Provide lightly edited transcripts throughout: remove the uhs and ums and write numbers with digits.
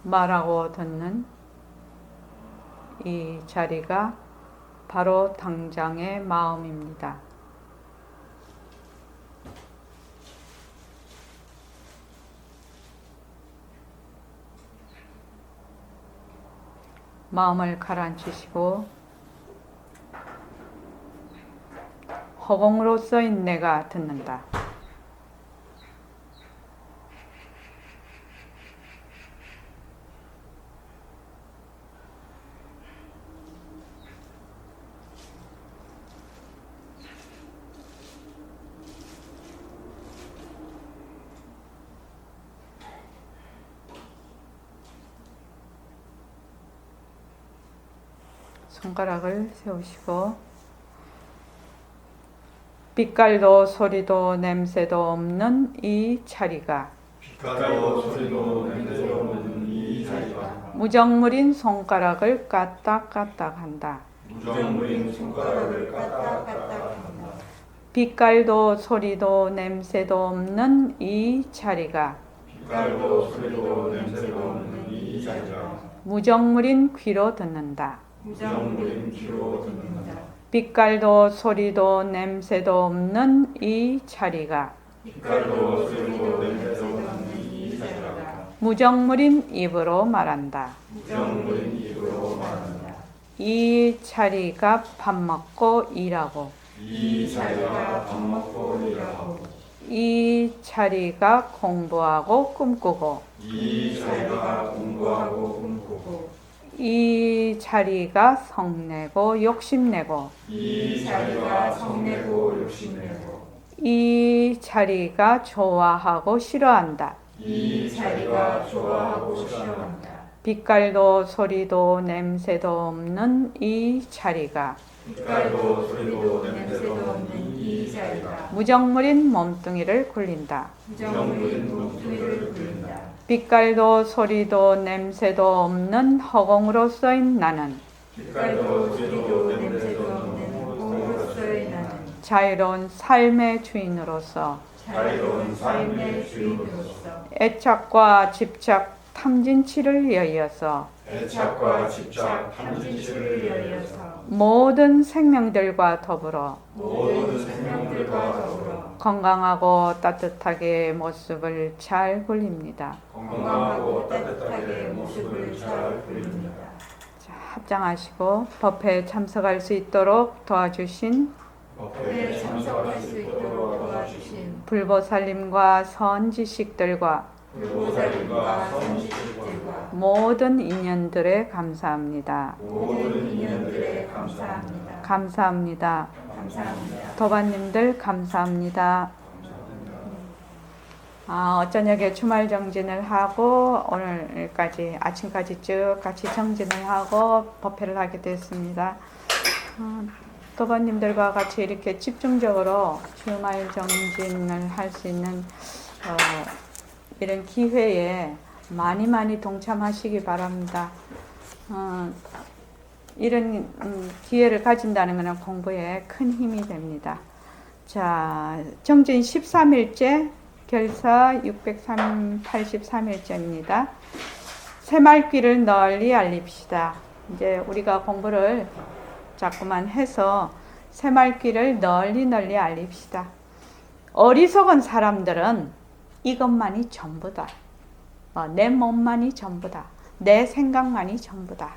말하고 듣는 이 자리가 바로 당장의 마음입니다. 마음을 가라앉히시고 허공으로서인 내가 듣는다. 손가락을 세우시고 빛깔도 소리도 냄새도 없는 이 자리가 빛깔도 소리도 냄새도 없는 이 자리가 무정물인 손가락을 까딱까딱 한다. 무정물인 손가락을 까딱까딱한다. 빛깔도 소리도 냄새도 없는 이 자리가 빛깔도 소리도 냄새도 없는 이 자리가 무정물인 귀로 듣는다. 무정물인 귀로 듣는다. 빛깔도 소리도 냄새도 없는 이 자리가 빛깔도 소리도 냄새도 없는 이 자리가 무정물인 입으로 말한다. 무정물인 입으로 말한다. 이 자리가 밥 먹고 일하고 이 자리가 밥 먹고 일하고 이 자리가 공부하고 꿈꾸고 이 자리가 공부하고 꿈꾸고 이 자리가 성내고 욕심내고 이 자리가 성내고 욕심내고 이 자리가 좋아하고 싫어한다. 이 자리가 좋아하고 싫어한다. 빛깔도 소리도 냄새도 없는 이 자리가 빛깔도 소리도 냄새도 없는 이 자리가 무정물인 몸뚱이를 굴린다. 무정물인 몸뚱이를 굴린다. 빛깔도 소리도 냄새도 없는 허공으로 써인 나는 빛깔도 소리도 냄새도 없는 몸으로서의 나는 자유로운 삶의 주인으로서 자유로운 삶의 주인으로서 애착과 집착 탐진치를 여의어서 애착과 집착 탐진치를 여의어서 모든 생명들과 더불어 모든 생명들과 더불어 건강하고 따뜻하게 모습을 잘 굴립니다. 건강하고 따뜻하게 모습을 잘 굴립니다. 자, 합장하시고 법회에 참석할 수 있도록 도와주신 법회에 참석할 수 있도록 도와주신 불보살님과 선지식들과 불보살님과 선지식들과 모든 인연들에 감사합니다. 모든 인연들에 감사합니다. 감사합니다. 감사합니다. 도반님들 감사합니다. 저녁에 주말 정진을 하고 오늘까지 아침까지 쭉 같이 정진을 하고 법회를 하게 됐습니다. 도반님들과 같이 이렇게 집중적으로 주말 정진을 할 수 있는 이런 기회에 많이 동참하시기 바랍니다. 이런 기회를 가진다는 것은 공부에 큰 힘이 됩니다. 자, 정진 13일째, 결사 683일째입니다. 새말귀를 널리 알립시다. 이제 우리가 공부를 자꾸만 해서 새말귀를 널리 알립시다. 어리석은 사람들은 이것만이 전부다. 내 몸만이 전부다. 내 생각만이 전부다.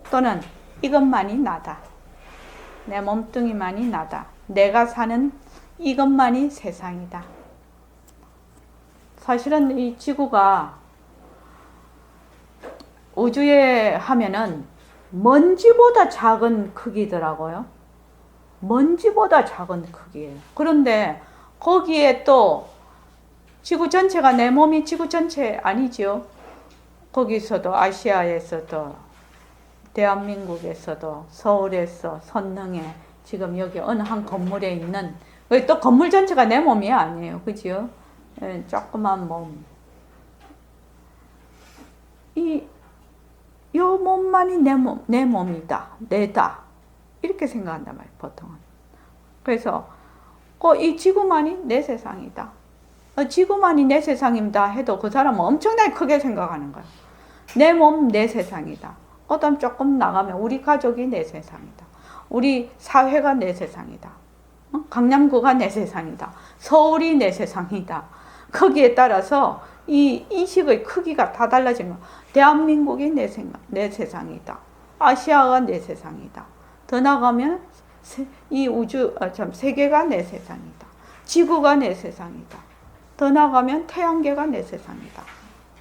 또는 이것만이 나다. 내 몸뚱이만이 나다. 내가 사는 이것만이 세상이다. 사실은 이 지구가 우주에 하면은 먼지보다 작은 크기더라고요. 먼지보다 작은 크기예요. 그런데 거기에 또 지구 전체가 내 몸이 지구 전체 아니죠. 거기서도 아시아에서도 대한민국에서도 서울에서 선릉에 지금 여기 어느 한 건물에 있는 또 건물 전체가 내 몸이 아니에요. 그죠? 조그만 몸. 요 몸만이 내 몸이다. 내다. 이렇게 생각한단 말이에요. 보통은. 그래서 이 지구만이 내 세상이다. 지구만이 내 세상입니다 해도 그 사람은 엄청나게 크게 생각하는 거예요. 내 몸, 내 세상이다. 그다음 조금 나가면 우리 가족이 내 세상이다. 우리 사회가 내 세상이다. 강남구가 내 세상이다. 서울이 내 세상이다. 거기에 따라서 이 인식의 크기가 다 달라지는 거야. 대한민국이 내 세상이다. 아시아가 내 세상이다. 더 나가면 이 세계가 내 세상이다. 지구가 내 세상이다. 더 나가면 태양계가 내 세상이다.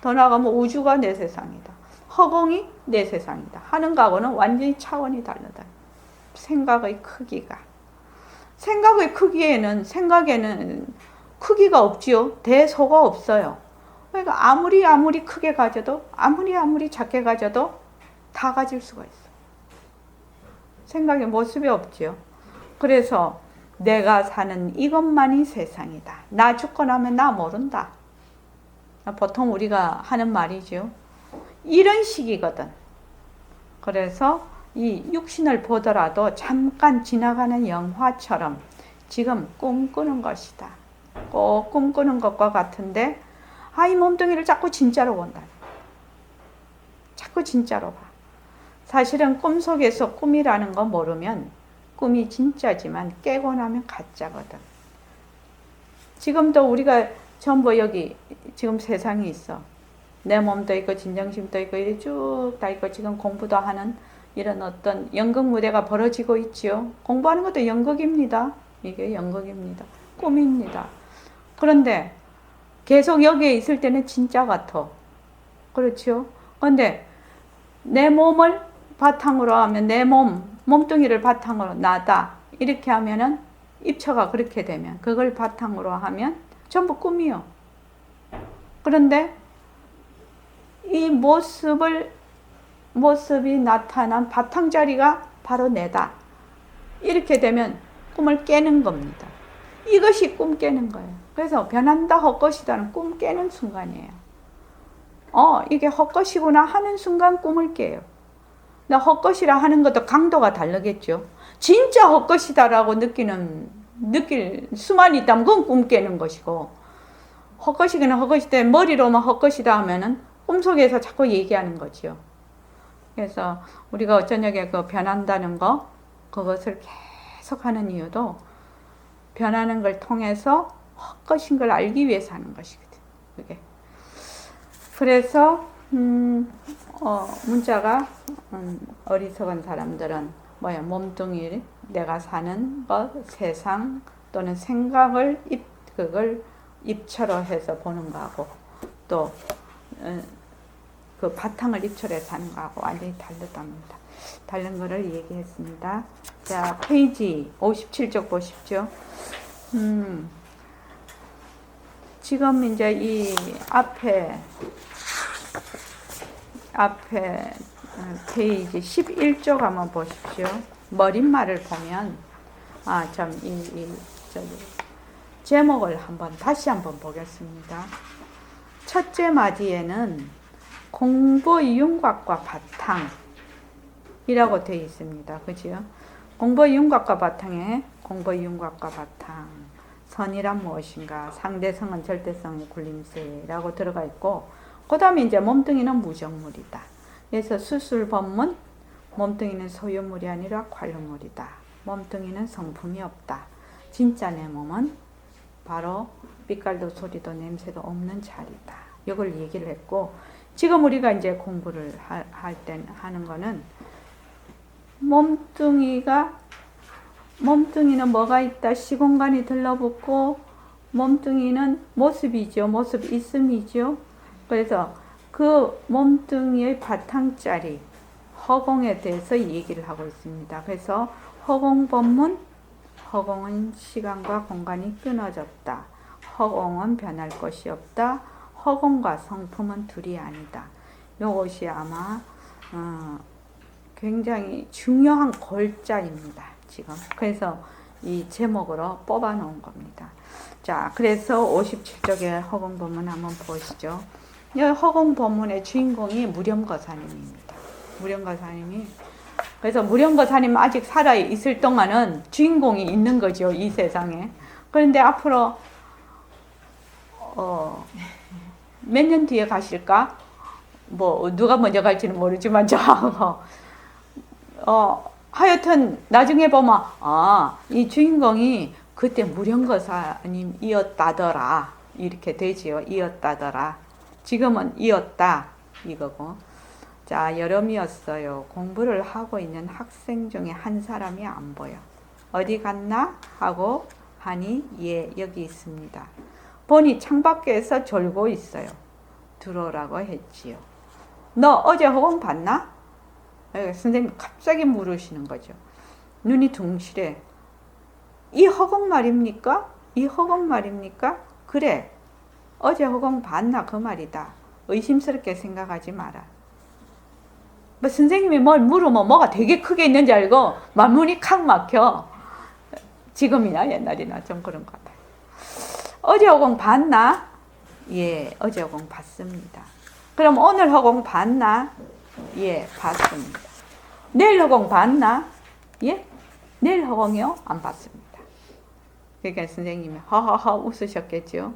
더 나가면 우주가 내 세상이다. 허공이 내 세상이다. 하는 거하고는 완전히 차원이 다르다. 생각의 크기가. 생각의 생각에는 크기가 없지요. 대소가 없어요. 그러니까 아무리 크게 가져도, 아무리 작게 가져도 다 가질 수가 있어. 생각의 모습이 없지요. 그래서 내가 사는 이것만이 세상이다. 나 죽고 나면 나 모른다. 보통 우리가 하는 말이죠. 이런 식이거든. 그래서 이 육신을 보더라도 잠깐 지나가는 영화처럼 지금 꿈꾸는 것이다. 꼭 꿈꾸는 것과 같은데 이 몸뚱이를 자꾸 진짜로 본다. 자꾸 진짜로 봐. 사실은 꿈속에서 꿈이라는 거 모르면 꿈이 진짜지만 깨고 나면 가짜거든. 지금도 우리가 전부 여기 지금 세상이 있어. 내 몸도 있고 진정심도 있고 이렇게 쭉 다 있고 지금 공부도 하는 이런 어떤 연극 무대가 벌어지고 있지요. 공부하는 것도 연극입니다. 이게 연극입니다. 꿈입니다. 그런데 계속 여기에 있을 때는 진짜 같아. 그렇죠? 그런데 내 몸을 바탕으로 하면 내 몸뚱이를 바탕으로 나다. 이렇게 하면은 입처가 그렇게 되면 그걸 바탕으로 하면 전부 꿈이요. 그런데 이 모습이 나타난 바탕자리가 바로 내다. 이렇게 되면 꿈을 깨는 겁니다. 이것이 꿈 깨는 거예요. 그래서 변한다 헛것이다는 꿈 깨는 순간이에요. 이게 헛것이구나 하는 순간 꿈을 깨요. 나 헛것이라 하는 것도 강도가 다르겠죠. 진짜 헛것이다라고 느낄 수만 있다면 그건 꿈 깨는 것이고, 헛것이기는 헛것이다, 머리로만 헛것이다 하면은 꿈속에서 자꾸 얘기하는 거지요. 그래서 우리가 저녁에 그 변한다는 거, 그것을 계속 하는 이유도 변하는 걸 통해서 헛것인 걸 알기 위해서 하는 것이거든. 그게. 그래서 문자가 어리석은 사람들은 몸뚱이, 내가 사는 것, 세상 또는 생각을 그걸 입처로 해서 보는 거하고 또 그 바탕을 입처로 해서 하는 거하고 완전히 다르답니다. 다른 거를 얘기했습니다. 자, 페이지 57쪽 보십시오. 지금 이제 이 앞에 페이지 11쪽 한번 보십시오. 머릿말을 보면 제목을 다시 한번 보겠습니다. 첫째 마디에는 공보의 윤곽과 바탕이라고 되어 있습니다. 그죠? 공보의 윤곽과 바탕에 공보의 윤곽과 바탕, 선이란 무엇인가, 상대성은 절대성의 굴림세라고 들어가 있고, 그 다음에 이제 몸뚱이는 무정물이다. 그래서 수술 법문, 몸뚱이는 소유물이 아니라 관료물이다. 몸뚱이는 성품이 없다. 진짜 내 몸은 바로 빛깔도 소리도 냄새도 없는 자리다. 이걸 얘기를 했고, 지금 우리가 이제 공부를 할 때 하는 거는 몸뚱이는 뭐가 있다? 시공간이 들러붙고, 몸뚱이는 모습이죠. 모습 있음이죠. 그래서 그 몸뚱이의 바탕자리, 허공에 대해서 얘기를 하고 있습니다. 그래서 허공 법문, 허공은 시간과 공간이 끊어졌다. 허공은 변할 것이 없다. 허공과 성품은 둘이 아니다. 이것이 아마 굉장히 중요한 골자입니다. 지금. 그래서 이 제목으로 뽑아 놓은 겁니다. 자, 그래서 57쪽의 허공 법문 한번 보시죠. 이 허공 법문의 주인공이 무렴거사님입니다. 무렴거사님이. 그래서 무렴거사님 아직 살아 있을 동안은 주인공이 있는 거죠, 이 세상에. 그런데 앞으로 몇 년 뒤에 가실까? 뭐 누가 먼저 갈지는 모르지만 저하고 하여튼 나중에 보면 이 주인공이 그때 무령거사님이었다더라 이렇게 되지요. 이었다더라. 지금은 이었다 이거고. 자, 여름이었어요. 공부를 하고 있는 학생 중에 한 사람이 안 보여. 어디 갔나 하고 하니 예 여기 있습니다. 보니 창밖에서 졸고 있어요. 들어오라고 했지요. 너 어제 허공 봤나? 선생님 갑자기 물으시는 거죠. 눈이 둥실해. 이 허공 말입니까? 이 허공 말입니까? 그래. 어제 허공 봤나 그 말이다. 의심스럽게 생각하지 마라. 뭐 선생님이 뭘 물으면 뭐가 되게 크게 있는 줄 알고 말문이 칵 막혀. 지금이나 옛날이나 좀 그런 것 같아요. 어제 허공 봤나? 예, 어제 허공 봤습니다. 그럼 오늘 허공 봤나? 예, 봤습니다. 내일 허공 봤나? 예? 내일 허공이요? 안 봤습니다. 그러니까 선생님이 하하하 웃으셨겠죠?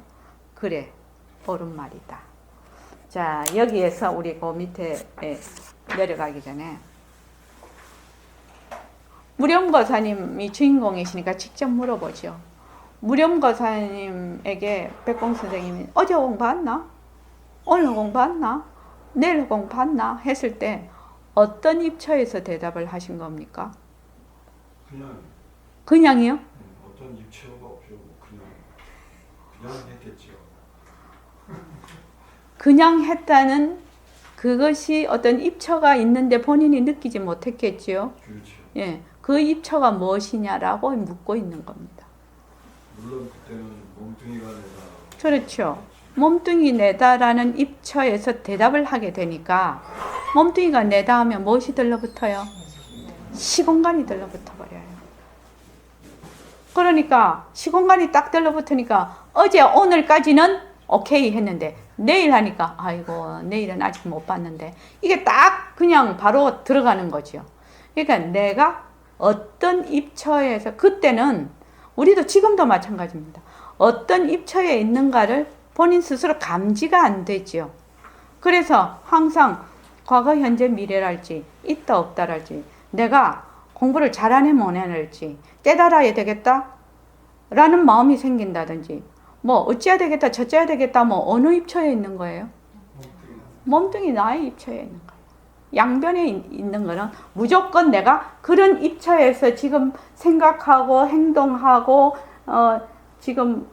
그래, 옳은 말이다. 자, 여기에서 우리 그 밑에 내려가기 전에 무렴거사님이 주인공이시니까 직접 물어보죠. 무렴거사님에게 백공 선생님이 어제 허공 봤나? 오늘 허공 봤나? 내일 허공 봤나? 했을 때 어떤 입처에서 대답을 하신 겁니까? 그냥이요? 어떤 입체가 없죠. 그냥 했겠죠. 그냥 했다는 그것이 어떤 입처가 있는데 본인이 느끼지 못했겠지요. 그렇죠. 예, 그 입처가 무엇이냐라고 묻고 있는 겁니다. 물론 그때는 몸뚱이가 내다. 그렇죠. 몸뚱이 내다라는 입처에서 대답을 하게 되니까 몸뚱이가 내다 하면 무엇이 들러붙어요? 시공간이 들러붙어 버려요. 그러니까 시공간이 딱 들러붙으니까 어제 오늘까지는 오케이 했는데 내일 하니까 아이고 내일은 아직 못 봤는데 이게 딱 그냥 바로 들어가는 거죠. 그러니까 내가 어떤 입처에서 그때는 우리도 지금도 마찬가지입니다. 어떤 입처에 있는가를 본인 스스로 감지가 안 되죠. 그래서 항상 과거, 현재, 미래랄지 있다 없다랄지 내가 공부를 잘하네 못해낼지 깨달아야 되겠다 라는 마음이 생긴다든지 뭐 어찌해야 되겠다 저찌해야 되겠다 뭐 어느 입처에 있는 거예요? 몸뚱이 나의 입처에 있는 거예요. 양변에 있는 거는 무조건 내가 그런 입처에서 지금 생각하고 행동하고 지금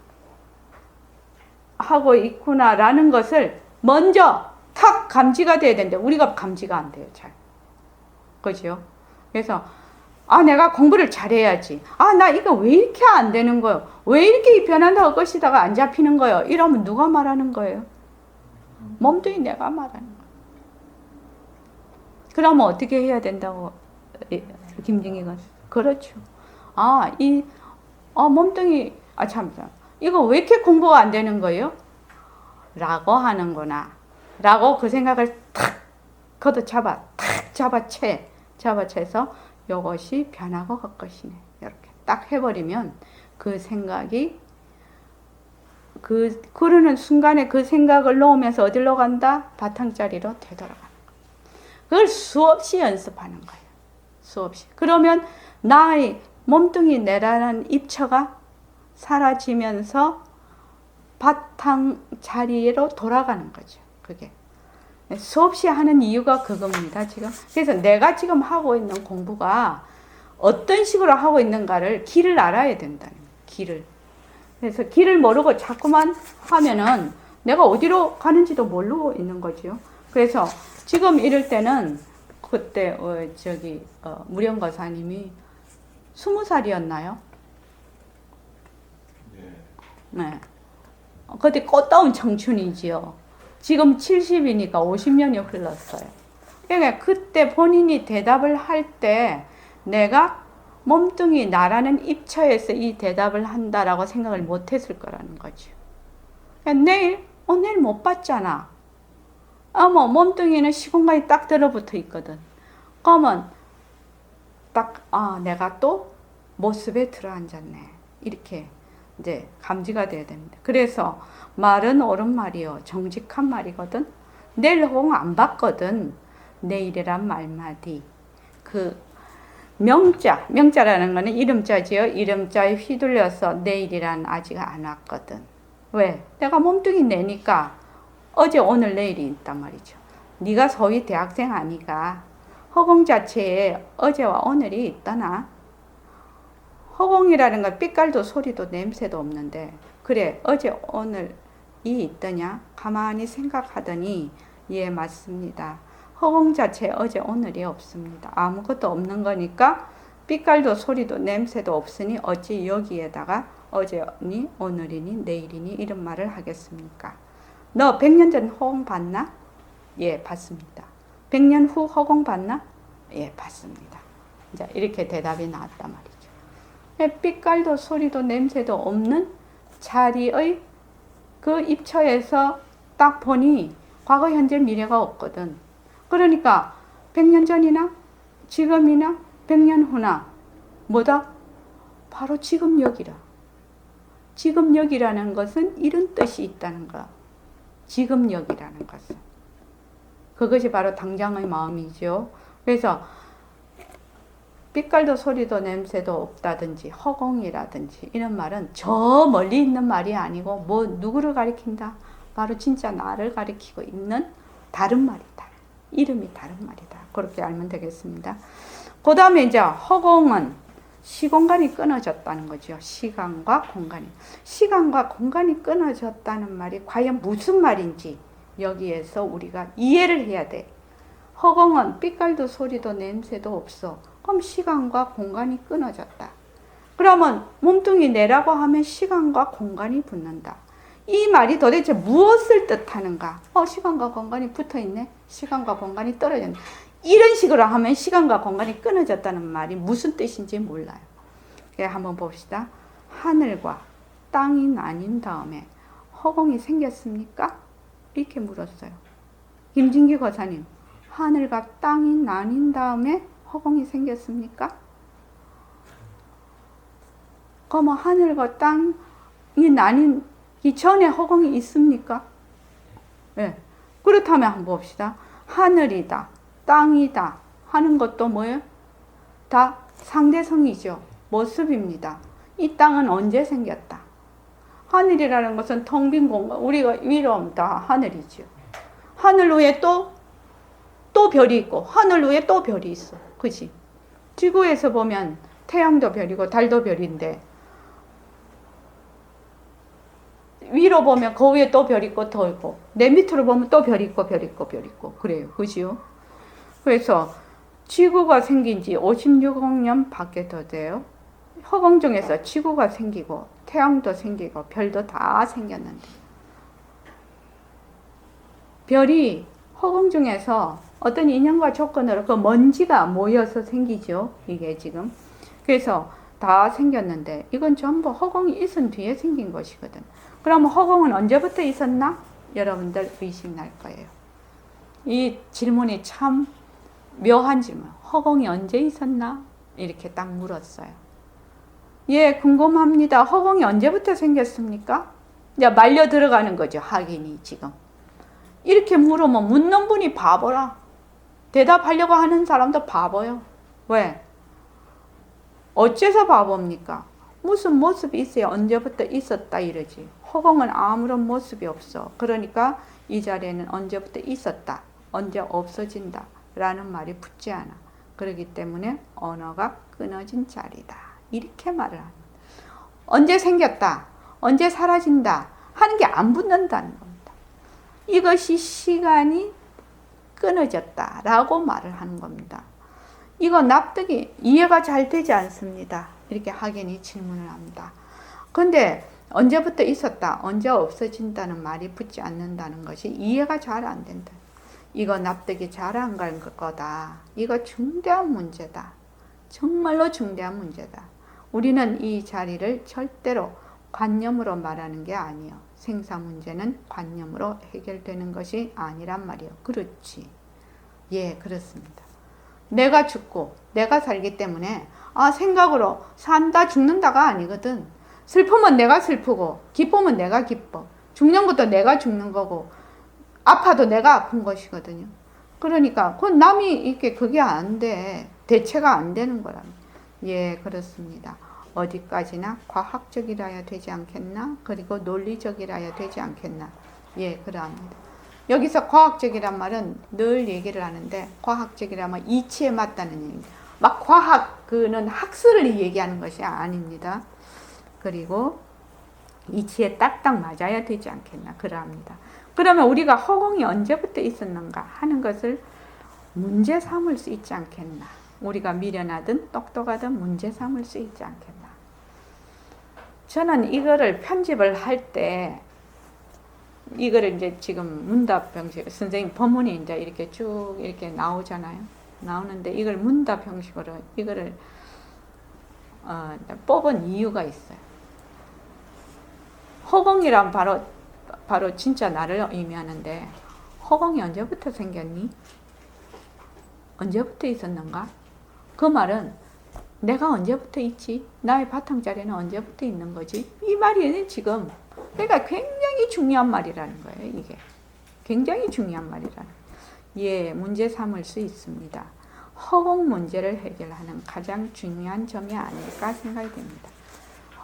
하고 있구나라는 것을 먼저 탁 감지가 돼야 되는데 우리가 감지가 안 돼요. 잘. 그죠? 그래서 내가 공부를 잘해야지. 나 이거 왜 이렇게 안 되는 거예요? 왜 이렇게 변한다고 것이다가 안 잡히는 거예요? 이러면 누가 말하는 거예요? 몸뚱이 내가 말하는 거예요. 그러면 어떻게 해야 된다고 김정희가 그렇죠. 몸뚱이 참 이거 왜 이렇게 공부가 안 되는 거예요? 라고 하는구나. 라고 그 생각을 탁 잡아채서 이것이 변하고 갈 것이네. 이렇게 딱 해버리면 그 생각이 그러는 순간에 그 생각을 놓으면서 어디로 간다? 바탕자리로 되돌아가는 거예요. 그걸 수없이 연습하는 거예요. 수없이. 그러면 나의 몸뚱이 내라는 입처가 사라지면서 바탕 자리로 돌아가는 거죠. 그게 수없이 하는 이유가 그겁니다. 지금 그래서 내가 지금 하고 있는 공부가 어떤 식으로 하고 있는가를 길을 알아야 된다는 거예요. 길을. 그래서 길을 모르고 자꾸만 하면은 내가 어디로 가는지도 모르고 있는 거죠. 그래서 지금 이럴 때는 그때 무령거사님이 20살이었나요? 네. 그때 꽃다운 청춘이지요. 지금 70이니까 50년이 흘렀어요. 그러니까 그때 본인이 대답을 할 때 내가 몸뚱이 나라는 입처에서 이 대답을 한다라고 생각을 못 했을 거라는 거죠. 그러니까 내일 못 봤잖아. 몸뚱이는 시공간이 딱 들어붙어 있거든. 그러면 내가 또 모습에 들어앉았네. 이렇게 이제 감지가 돼야 됩니다. 그래서 말은 옳은 말이요. 정직한 말이거든. 내일 허공 안 봤거든. 내일이란 말마디. 그 명자라는 거는 이름자지요. 이름자에 휘둘려서 내일이란 아직 안 왔거든. 왜? 내가 몸뚱이 내니까 어제 오늘 내일이 있단 말이죠. 네가 소위 대학생 아니까 허공 자체에 어제와 오늘이 있더나. 허공이라는 건 빛깔도 소리도 냄새도 없는데 그래 어제 오늘이 있더냐? 가만히 생각하더니 예 맞습니다. 허공 자체에 어제 오늘이 없습니다. 아무것도 없는 거니까 빛깔도 소리도 냄새도 없으니 어찌 여기에다가 어제니 오늘이니 내일이니 이런 말을 하겠습니까? 너 100년 전 허공 봤나? 예 봤습니다. 100년 후 허공 봤나? 예 봤습니다. 이제 이렇게 대답이 나왔단 말이죠. 빛깔도 소리도 냄새도 없는 자리의 그 입처에서 딱 보니 과거 현재 미래가 없거든. 그러니까 100년 전이나 지금이나 100년 후나 뭐다? 바로 지금 여기라. 지금 여기라는 것은 이런 뜻이 있다는 거. 지금 여기라는 것은. 그것이 바로 당장의 마음이죠. 그래서 빛깔도 소리도 냄새도 없다든지 허공이라든지 이런 말은 저 멀리 있는 말이 아니고 뭐 누구를 가리킨다? 바로 진짜 나를 가리키고 있는 다른 말이다. 이름이 다른 말이다. 그렇게 알면 되겠습니다. 그 다음에 이제 허공은 시공간이 끊어졌다는 거죠. 시간과 공간이. 시간과 공간이 끊어졌다는 말이 과연 무슨 말인지 여기에서 우리가 이해를 해야 돼. 허공은 빛깔도 소리도 냄새도 없어. 그럼 시간과 공간이 끊어졌다. 그러면 몸뚱이 내라고 하면 시간과 공간이 붙는다. 이 말이 도대체 무엇을 뜻하는가? 시간과 공간이 붙어있네. 시간과 공간이 떨어졌네. 이런 식으로 하면 시간과 공간이 끊어졌다는 말이 무슨 뜻인지 몰라요. 한번 봅시다. 하늘과 땅이 나뉜 다음에 허공이 생겼습니까? 이렇게 물었어요. 김진기 거사님, 하늘과 땅이 나뉜 다음에 허공이 생겼습니까? 그럼 하늘과 땅이 나뉘기 전에 허공이 있습니까? 네. 그렇다면 한번 봅시다. 하늘이다, 땅이다 하는 것도 뭐예요? 다 상대성이죠. 모습입니다. 이 땅은 언제 생겼다? 하늘이라는 것은 텅 빈 공간, 우리가 위로 다 하늘이죠. 하늘 위에 또 별이 있고 하늘 위에 또 별이 있어. 그치? 지구에서 보면 태양도 별이고 달도 별인데 위로 보면 그 위에 또 별 있고 더 있고 내 밑으로 보면 또 별 있고 별 있고 별 있고 그래요. 그지요? 그래서 지구가 생긴 지 56억 년 밖에 더 돼요. 허공 중에서 지구가 생기고 태양도 생기고 별도 다 생겼는데 별이 허공 중에서 어떤 인연과 조건으로 그 먼지가 모여서 생기죠. 이게 지금. 그래서 다 생겼는데 이건 전부 허공이 있은 뒤에 생긴 것이거든. 그러면 허공은 언제부터 있었나? 여러분들 의식 날 거예요. 이 질문이 참 묘한 질문. 허공이 언제 있었나? 이렇게 딱 물었어요. 예, 궁금합니다. 허공이 언제부터 생겼습니까? 이제 말려 들어가는 거죠. 확인이 지금. 이렇게 물으면 묻는 분이 바보라. 대답하려고 하는 사람도 바보요. 왜? 어째서 바보입니까? 무슨 모습이 있어야 언제부터 있었다 이러지. 허공은 아무런 모습이 없어. 그러니까 이 자리에는 언제부터 있었다, 언제 없어진다 라는 말이 붙지 않아. 그렇기 때문에 언어가 끊어진 자리다. 이렇게 말을 합니다. 언제 생겼다, 언제 사라진다 하는 게 안 붙는다는 겁니다. 이것이 시간이 끊어졌다 라고 말을 하는 겁니다. 이거 납득이 이해가 잘 되지 않습니다. 이렇게 학연이 질문을 합니다. 근데 언제부터 있었다, 언제 없어진다는 말이 붙지 않는다는 것이 이해가 잘 안 된다. 이거 납득이 잘 안 갈 거다. 이거 중대한 문제다. 정말로 중대한 문제다. 우리는 이 자리를 절대로 관념으로 말하는 게 아니에요. 생사 문제는 관념으로 해결되는 것이 아니란 말이에요. 그렇지. 예, 그렇습니다. 내가 죽고 내가 살기 때문에 생각으로 산다 죽는다가 아니거든. 슬프면 내가 슬프고 기쁘면 내가 기뻐. 죽는 것도 내가 죽는 거고 아파도 내가 아픈 것이거든요. 그러니까 그 남이 이렇게 그게 안 돼. 대체가 안 되는 거랍니다. 예, 그렇습니다. 어디까지나 과학적이라야 되지 않겠나? 그리고 논리적이라야 되지 않겠나? 예, 그러합니다. 여기서 과학적이란 말은 늘 얘기를 하는데, 과학적이라면 이치에 맞다는 얘기입니다. 막 과학, 그는 학술을 얘기하는 것이 아닙니다. 그리고 이치에 딱딱 맞아야 되지 않겠나? 그러합니다. 그러면 우리가 허공이 언제부터 있었는가 하는 것을 문제 삼을 수 있지 않겠나? 우리가 미련하든 똑똑하든 문제 삼을 수 있지 않겠나? 저는 이거를 편집을 할 때, 이거를 이제 지금 문답 형식, 선생님 법문이 이제 이렇게 쭉 이렇게 나오잖아요. 나오는데 이걸 문답 형식으로 이거를 뽑은 이유가 있어요. 허공이란 바로 진짜 나를 의미하는데, 허공이 언제부터 생겼니? 언제부터 있었는가? 그 말은 내가 언제부터 있지? 나의 바탕자리는 언제부터 있는 거지? 이 말이 지금, 그러니까 굉장히 중요한 말이라는 거예요. 이게 굉장히 중요한 말이라는, 예, 문제 삼을 수 있습니다. 허공 문제를 해결하는 가장 중요한 점이 아닐까 생각이 됩니다.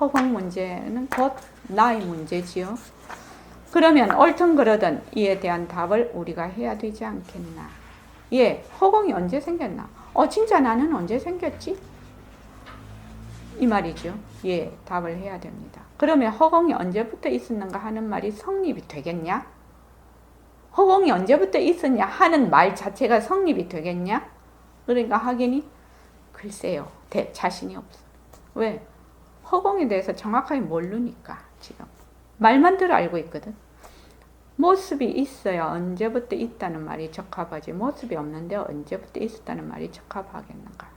허공 문제는 곧 나의 문제지요. 그러면 옳든 그러든 이에 대한 답을 우리가 해야 되지 않겠나? 예, 허공이 언제 생겼나? 진짜 나는 언제 생겼지? 이 말이죠. 예, 답을 해야 됩니다. 그러면 허공이 언제부터 있었는가 하는 말이 성립이 되겠냐? 허공이 언제부터 있었냐 하는 말 자체가 성립이 되겠냐? 그러니까 하기니 글쎄요, 자신이 없어. 왜? 허공에 대해서 정확하게 모르니까. 지금 말만 들어 알고 있거든. 모습이 있어야 언제부터 있다는 말이 적합하지, 모습이 없는데 언제부터 있었다는 말이 적합하겠는가?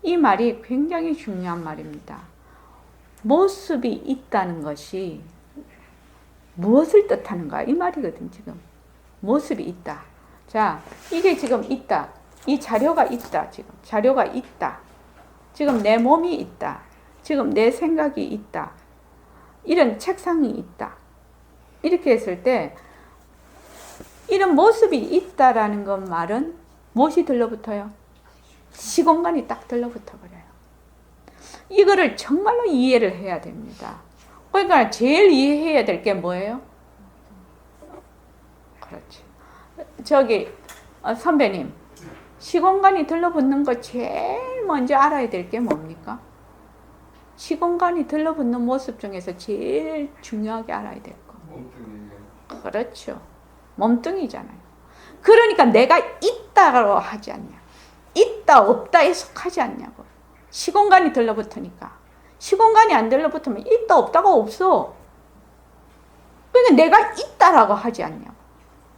이 말이 굉장히 중요한 말입니다. 모습이 있다는 것이 무엇을 뜻하는가? 이 말이거든. 지금 모습이 있다. 자, 이게 지금 있다. 이 자료가 있다. 지금 자료가 있다. 지금 내 몸이 있다. 지금 내 생각이 있다. 이런 책상이 있다. 이렇게 했을 때 이런 모습이 있다라는 것 말은 무엇이 들러붙어요? 시공간이 딱 들러붙어 버려요. 이거를 정말로 이해를 해야 됩니다. 그러니까 제일 이해해야 될 게 뭐예요? 그렇지. 저기 선배님, 시공간이 들러붙는 거 제일 먼저 알아야 될 게 뭡니까? 시공간이 들러붙는 모습 중에서 제일 중요하게 알아야 될 거. 몸뚱이. 그렇죠. 몸뚱이잖아요. 그러니까 내가 있다고 하지 않냐. 있다 없다에 속하지 않냐고. 시공간이 들러붙으니까. 시공간이 안 들러붙으면 있다 없다가 없어. 그러니까 내가 있다라고 하지 않냐고.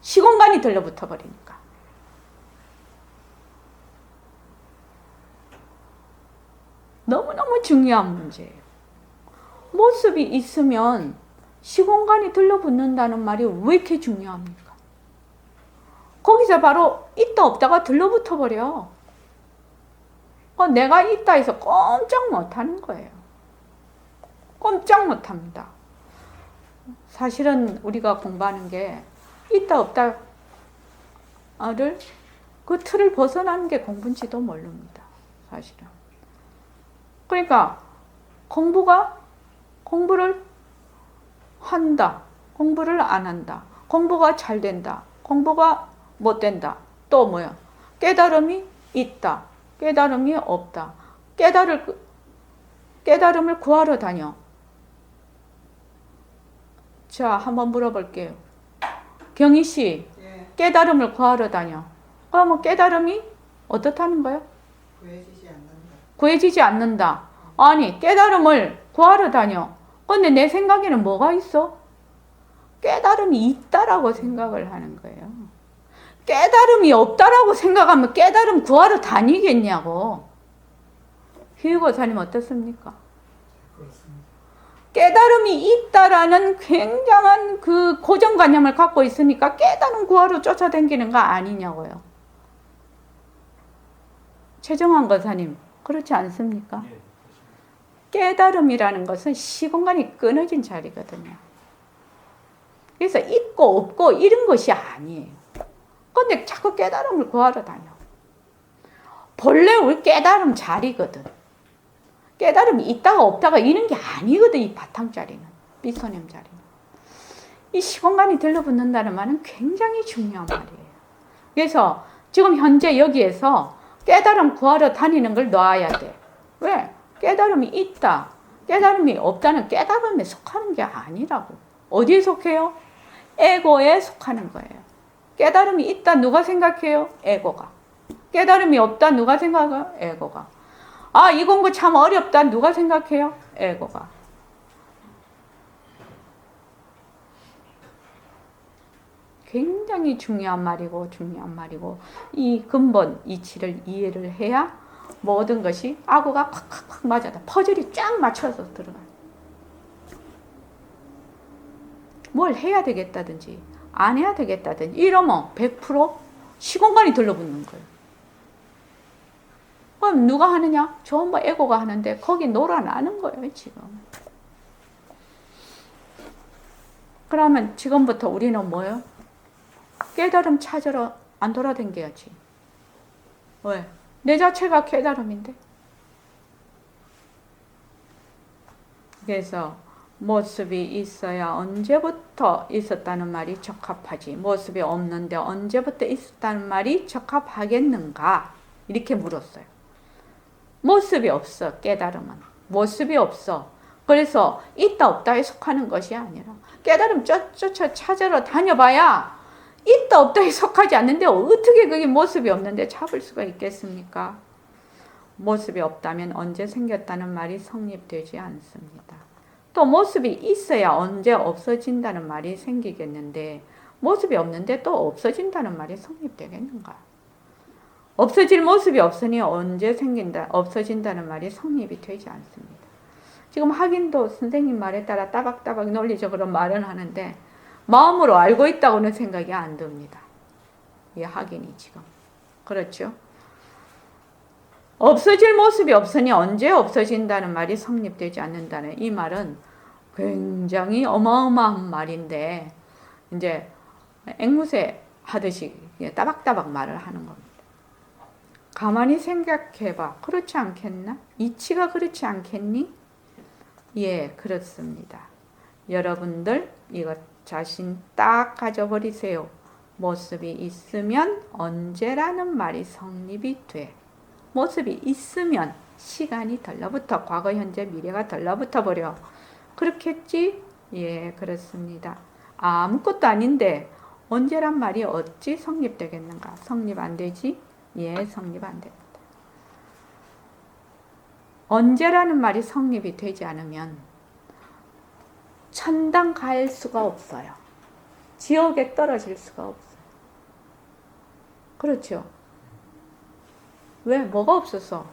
시공간이 들러붙어 버리니까. 너무너무 중요한 문제예요. 모습이 있으면 시공간이 들러붙는다는 말이 왜 이렇게 중요합니까? 거기서 바로 있다 없다가 들러붙어 버려. 내가 있다 해서 꼼짝 못하는 거예요. 꼼짝 못합니다. 사실은 우리가 공부하는 게 있다 없다를 그 틀을 벗어나는 게 공부인지도 모릅니다. 사실은. 그러니까 공부를 한다. 공부를 안 한다. 공부가 잘 된다. 공부가 못 된다. 또 뭐야? 깨달음이 있다. 깨달음이 없다. 깨달음을 구하러 다녀. 자, 한번 물어볼게요. 경희 씨, 예. 깨달음을 구하러 다녀. 그러면 깨달음이 어떻다는 거예요? 구해지지 않는다. 구해지지 않는다. 아니, 깨달음을 구하러 다녀. 근데 내 생각에는 뭐가 있어? 깨달음이 있다라고 생각을 하는 거예요. 깨달음이 없다라고 생각하면 깨달음 구하러 다니겠냐고. 휴유고사님 어떻습니까? 그렇습니다. 깨달음이 있다라는 굉장한 그 고정관념을 갖고 있으니까 깨달음 구하러 쫓아다니는 거 아니냐고요. 최정환 거사님, 그렇지 않습니까? 예, 깨달음이라는 것은 시공간이 끊어진 자리거든요. 그래서 있고 없고 이런 것이 아니에요. 근데 자꾸 깨달음을 구하러 다녀. 본래 우리 깨달음 자리거든. 깨달음이 있다가 없다가 이런 게 아니거든. 이 바탕자리는. 삐소님 자리는. 이 시공간이 들러붙는다는 말은 굉장히 중요한 말이에요. 그래서 지금 현재 여기에서 깨달음 구하러 다니는 걸 놔야 돼. 왜? 깨달음이 있다. 깨달음이 없다는 깨달음에 속하는 게 아니라고. 어디에 속해요? 에고에 속하는 거예요. 깨달음이 있다 누가 생각해요? 에고가. 깨달음이 없다 누가 생각해요? 에고가. 아, 이 공부 참 어렵다 누가 생각해요? 에고가. 굉장히 중요한 말이고 이 근본 이치를 이해를 해야 모든 것이 아구가 콱콱콱 맞아다. 퍼즐이 쫙 맞춰서 들어가요. 뭘 해야 되겠다든지 안 해야 되겠다든지 이러면 100% 시공간이 들러붙는 거예요. 그럼 누가 하느냐? 전부 에고가 하는데 거기 놀아나는 거예요, 지금. 그러면 지금부터 우리는 뭐예요? 깨달음 찾으러 안 돌아다녀야지. 왜? 내 자체가 깨달음인데. 그래서 모습이 있어야 언제부터 있었다는 말이 적합하지. 모습이 없는데 언제부터 있었다는 말이 적합하겠는가? 이렇게 물었어요. 모습이 없어, 깨달음은. 모습이 없어. 그래서 있다 없다에 속하는 것이 아니라 깨달음 쫓아 찾으러 다녀봐야 있다 없다에 속하지 않는데 어떻게 그게 모습이 없는데 잡을 수가 있겠습니까? 모습이 없다면 언제 생겼다는 말이 성립되지 않습니다. 또 모습이 있어야 언제 없어진다는 말이 생기겠는데 모습이 없는데 또 없어진다는 말이 성립되겠는가? 없어질 모습이 없으니 언제 없어진다는 말이 성립이 되지 않습니다. 지금 확인도 선생님 말에 따라 따박따박 논리적으로 말을 하는데 마음으로 알고 있다고는 생각이 안 듭니다. 이 확인이 지금. 그렇죠? 없어질 모습이 없으니 언제 없어진다는 말이 성립되지 않는다는 이 말은 굉장히 어마어마한 말인데 이제 앵무새 하듯이 따박따박 말을 하는 겁니다. 가만히 생각해봐. 그렇지 않겠나? 이치가 그렇지 않겠니? 예, 그렇습니다. 여러분들 이것 자신 딱 가져버리세요. 모습이 있으면 언제라는 말이 성립이 돼. 모습이 있으면 시간이 달라붙어. 과거, 현재, 미래가 달라붙어 버려. 그렇겠지? 예, 그렇습니다. 아무것도 아닌데 언제란 말이 어찌 성립되겠는가? 성립 안 되지? 예, 성립 안 됩니다. 언제라는 말이 성립이 되지 않으면 천당 갈 수가 없어요. 지옥에 떨어질 수가 없어요. 그렇죠? 왜? 뭐가 없어서?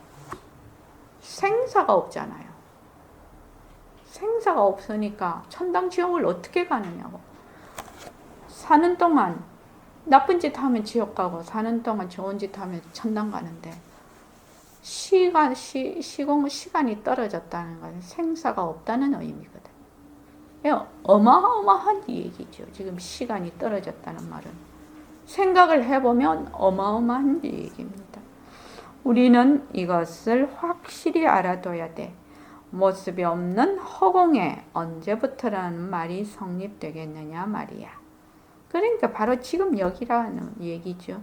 생사가 없잖아요. 생사가 없으니까 천당 지옥을 어떻게 가느냐고. 사는 동안 나쁜 짓 하면 지옥 가고 사는 동안 좋은 짓 하면 천당 가는데 시간이 떨어졌다는 것은 생사가 없다는 의미거든. 어마어마한 얘기죠. 지금 시간이 떨어졌다는 말은. 생각을 해보면 어마어마한 얘기입니다. 우리는 이것을 확실히 알아둬야 돼. 모습이 없는 허공에 언제부터라는 말이 성립되겠느냐 말이야. 그러니까 바로 지금 여기라는 얘기죠.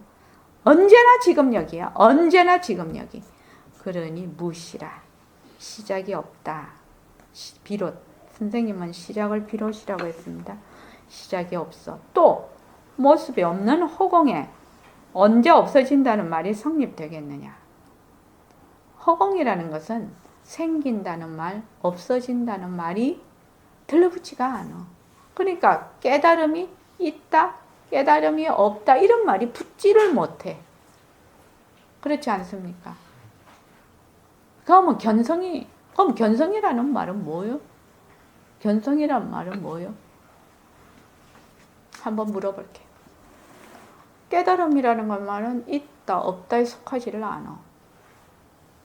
언제나 지금 여기야. 언제나 지금 여기. 그러니 무시라. 시작이 없다. 비롯. 선생님은 시작을 비롯이라고 했습니다. 시작이 없어. 또 모습이 없는 허공에 언제 없어진다는 말이 성립되겠느냐. 허공이라는 것은 생긴다는 말, 없어진다는 말이 들러붙지가 않아. 그러니까 깨달음이 있다, 깨달음이 없다 이런 말이 붙지를 못해. 그렇지 않습니까? 그럼 견성이라는 말은 뭐예요? 견성이란 말은 뭐예요? 한번 물어볼게요. 깨달음이라는 말은 있다, 없다에 속하지를 않아.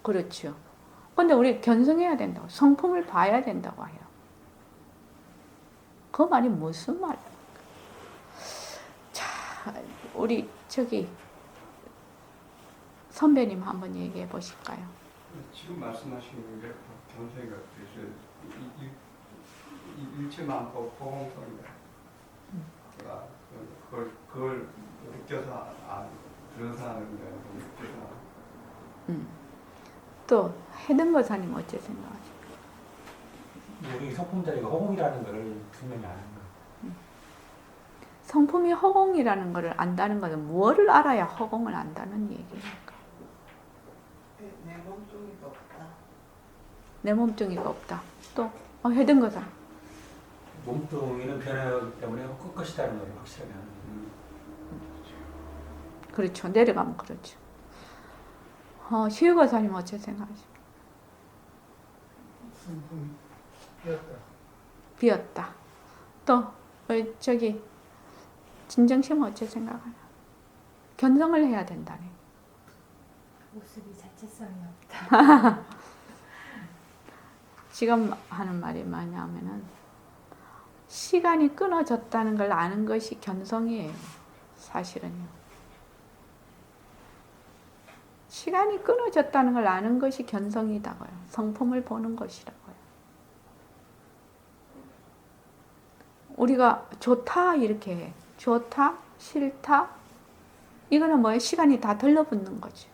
그렇죠. 근데 우리 견성해야 된다고. 성품을 봐야 된다고 해요. 그 말이 무슨 말이야? 우리 저기 선배님 한번 얘기해 보실까요? 지금 말씀하신 게 견성이가 그래서 일체만법 호응성이다. 그걸 느껴서 그런 사람을 느껴서. 또 해든 거사님 어째 생각하십니까? 우리 성품자리가 허공이라는 것을 분명히 아는 거. 성품이 허공이라는 것을 안다는 것은 무엇을 알아야 허공을 안다는 얘기입니까? 내 몸뚱이가 없다. 내 몸뚱이가 없다. 또 해든 거사. 몸뚱이는 변화하기 때문에 끝것이다는 걸 확실하게 아는 거. 그렇죠. 내려가면 그렇죠. 시우거사님 어째 생각하십니까? 비었다. 또 저기 진정심 어째 생각하나? 견성을 해야 된다네. 모습이 자체성이 없다. 지금 하는 말이 뭐냐면은 시간이 끊어졌다는 걸 아는 것이 견성이에요. 사실은요. 시간이 끊어졌다는 걸 아는 것이 견성이다고요. 성품을 보는 것이라고요. 우리가 좋다 이렇게 해. 좋다, 싫다. 이거는 뭐예요? 시간이 다 들러붙는 거죠.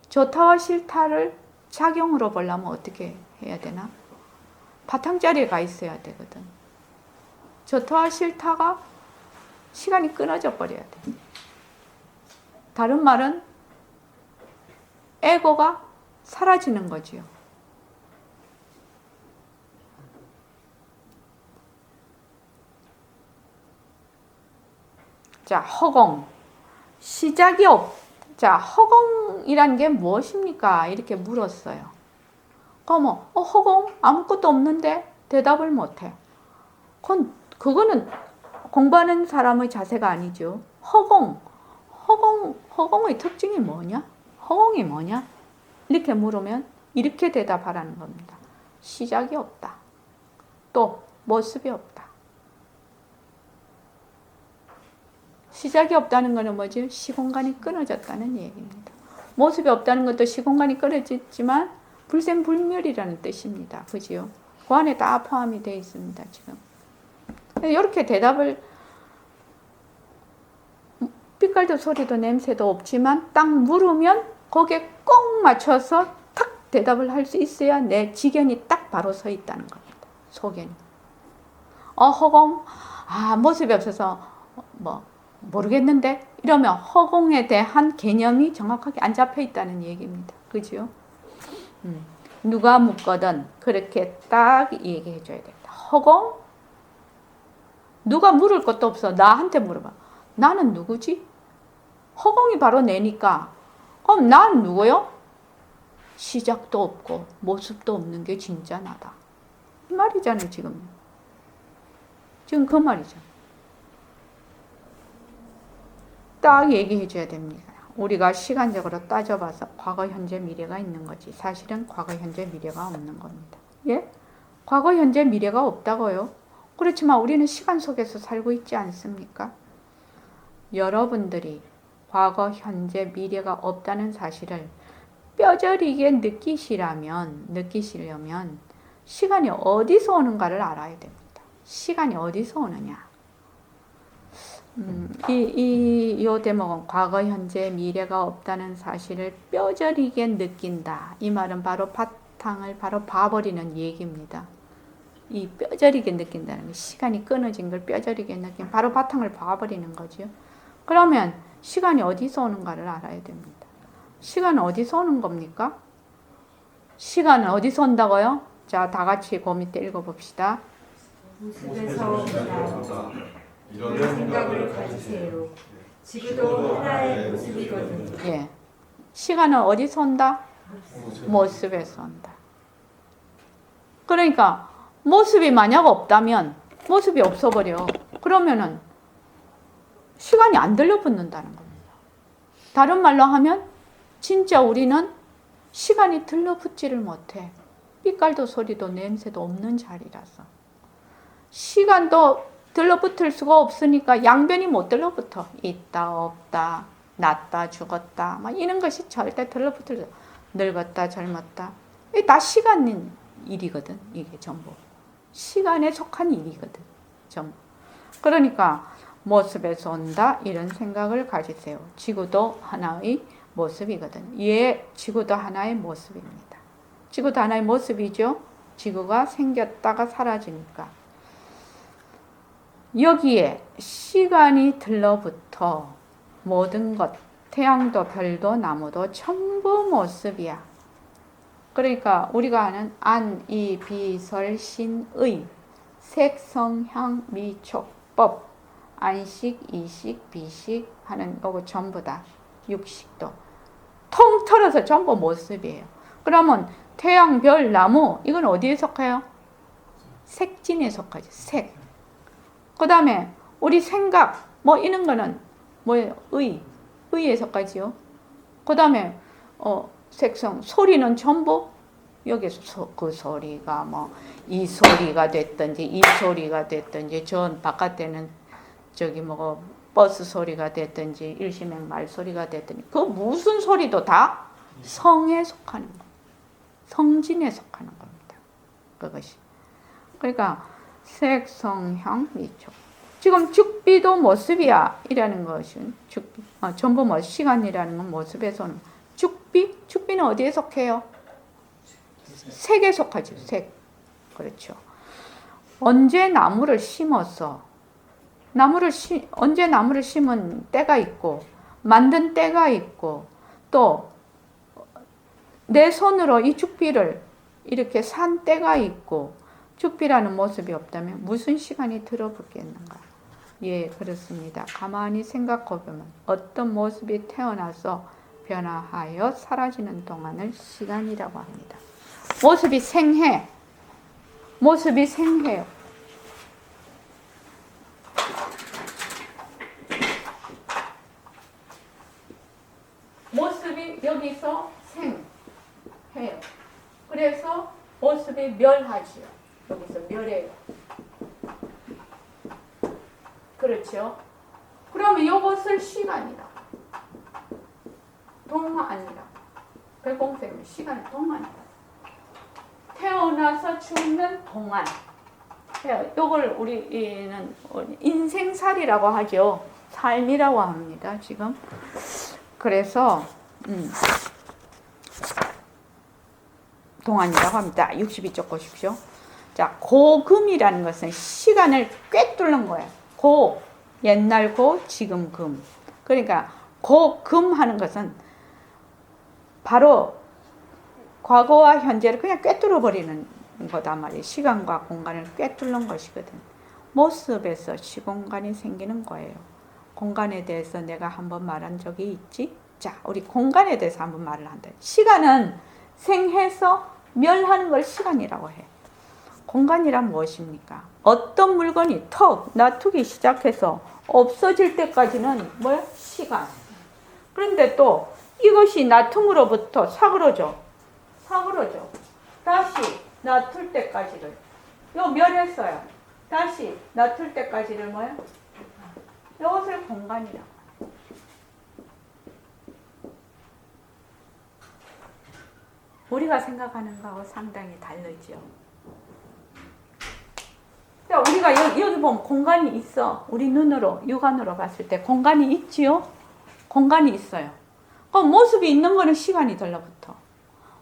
좋다와 싫다를 작용으로 보려면 어떻게 해야 되나? 바탕자리에 가 있어야 되거든. 좋다와 싫다가 시간이 끊어져 버려야 돼. 다른 말은 에고가 사라지는 거지요. 자, 허공. 시작이 자, 허공이란 게 무엇입니까? 이렇게 물었어요. 그러면 허공? 아무것도 없는데 대답을 못해. 그거는 공부하는 사람의 자세가 아니죠. 허공의 특징이 뭐냐? 허공이 뭐냐? 이렇게 물으면 이렇게 대답하라는 겁니다. 시작이 없다. 또 모습이 없다. 시작이 없다는 것은 뭐지? 시공간이 끊어졌다는 얘기입니다. 모습이 없다는 것도 시공간이 끊어졌지만 불생불멸이라는 뜻입니다. 그지요? 그 안에 다 포함이 되어 있습니다. 지금 이렇게 대답을 빛깔도 소리도 냄새도 없지만 딱 물으면 거기에 꼭 맞춰서 탁 대답을 할 수 있어야 내 지견이 딱 바로 서 있다는 겁니다. 속에는. 허공? 모습이 없어서 모르겠는데? 이러면 허공에 대한 개념이 정확하게 안 잡혀 있다는 얘기입니다. 그죠? 누가 묻거든 그렇게 딱 얘기해 줘야 된다. 허공? 누가 물을 것도 없어. 나한테 물어봐. 나는 누구지? 허공이 바로 내니까 그럼 난 누구요? 시작도 없고 모습도 없는 게 진짜 나다. 이 말이잖아요. 지금 그 말이죠. 딱 얘기해 줘야 됩니다. 우리가 시간적으로 따져봐서 과거, 현재, 미래가 있는 거지. 사실은 과거, 현재, 미래가 없는 겁니다. 예? 과거, 현재, 미래가 없다고요? 그렇지만 우리는 시간 속에서 살고 있지 않습니까? 여러분들이 과거, 현재, 미래가 없다는 사실을 뼈저리게 느끼시려면 시간이 어디서 오는가를 알아야 됩니다. 시간이 어디서 오느냐? 이 대목은 과거, 현재, 미래가 없다는 사실을 뼈저리게 느낀다. 이 말은 바로 바탕을 바로 봐버리는 얘기입니다. 이 뼈저리게 느낀다는 게 시간이 끊어진 걸 뼈저리게 느낀 바로 바탕을 봐버리는 거죠. 그러면 시간이 어디서 오는가를 알아야 됩니다. 시간은 어디서 오는 겁니까? 시간은 어디서 온다고요? 자, 다 같이 그 밑에 읽어봅시다. 모습에서 온다. 이런 생각을 가지세요. 지구도 하나의 모습이거든요. 예. 시간은 어디서 온다? 모습에서 온다. 그러니까 모습이 만약 없다면 모습이 없어버려. 그러면은 시간이 안 들러붙는다는 겁니다. 다른 말로 하면 진짜 우리는 시간이 들러붙지를 못해. 빛깔도 소리도 냄새도 없는 자리라서. 시간도 들러붙을 수가 없으니까 양변이 못 들러붙어. 있다, 없다, 났다, 죽었다. 막 이런 것이 절대 들러붙을 수 없어. 늙었다, 젊었다. 이게 다 시간 일이거든. 이게 전부. 시간에 속한 일이거든. 전부. 그러니까 모습에서 온다 이런 생각을 가지세요. 지구도 하나의 모습이거든. 지구도 하나의 모습입니다. 지구도 하나의 모습이죠. 지구가 생겼다가 사라지니까. 여기에 시간이 들러붙어 모든 것, 태양도 별도 나무도 전부 모습이야. 그러니까 우리가 아는 안, 이, 비, 설, 신, 의, 색, 성, 향, 미, 촉, 법, 안식, 이식, 비식 하는 거고 전부 다 육식도 통틀어서 전부 모습이에요. 그러면 태양, 별, 나무 이건 어디에 속해요? 색진에 속하죠. 색. 그 다음에 우리 생각 뭐 이런 거는 뭐예요? 의에 속하지요. 그 다음에 색성, 소리는 전부 여기서 그 소리가 뭐 이 소리가 됐든지 이 소리가 됐든지 저 바깥에는 저기 뭐 버스 소리가 됐든지 일시맹 말 소리가 됐든지 그 무슨 소리도 다 성에 속하는 겁니다. 성진에 속하는 겁니다. 그것이. 그러니까 색, 성, 향, 미촉. 지금 죽비도 모습이야 이라는 것은 죽비. 전부 뭐 시간이라는 건 모습에서는 죽비는 어디에 속해요? 색에 속하죠. 색. 그렇죠. 언제 나무를 심어서 언제 나무를 심은 때가 있고 만든 때가 있고 또 내 손으로 이 죽비를 이렇게 산 때가 있고 죽비라는 모습이 없다면 무슨 시간이 들어붙겠는가? 예, 그렇습니다. 가만히 생각해보면 어떤 모습이 태어나서 변화하여 사라지는 동안을 시간이라고 합니다. 모습이 생해요. 모습이 여기서 생해요. 그래서 모습이 멸하지요. 여기서 멸해요. 그렇죠? 그러면 이것을 시간이다. 동안이다. 백공생은 시간은 동안이다. 태어나서 죽는 동안. 이걸 우리는 인생살이라고 하죠. 삶이라고 합니다. 지금. 그래서 동안이라고 합니다. 62쪽 보십시오. 자, 고금이라는 것은 시간을 꿰뚫는 거예요. 옛날 지금 금. 그러니까 금 하는 것은 바로 과거와 현재를 그냥 꿰뚫어 버리는 거단 말이에요. 시간과 공간을 꿰뚫는 것이거든. 모습에서 시공간이 생기는 거예요. 공간에 대해서 내가 한번 말한 적이 있지? 자, 우리 공간에 대해서 한번 말을 한다. 시간은 생해서 멸하는 걸 시간이라고 해. 공간이란 무엇입니까? 어떤 물건이 턱 놔두기 시작해서 없어질 때까지는 뭐야? 시간. 그런데 또 이것이 놔툼으로부터 사그러져. 다시 놔둘 때까지를. 요 멸했어요. 다시 놔둘 때까지를 뭐야? 이것을 공간이라고. 우리가 생각하는 거하고 상당히 다르죠. 우리가 여기 보면 공간이 있어. 우리 눈으로, 육안으로 봤을 때 공간이 있지요? 공간이 있어요. 그럼 모습이 있는 거는 시간이 들러붙어.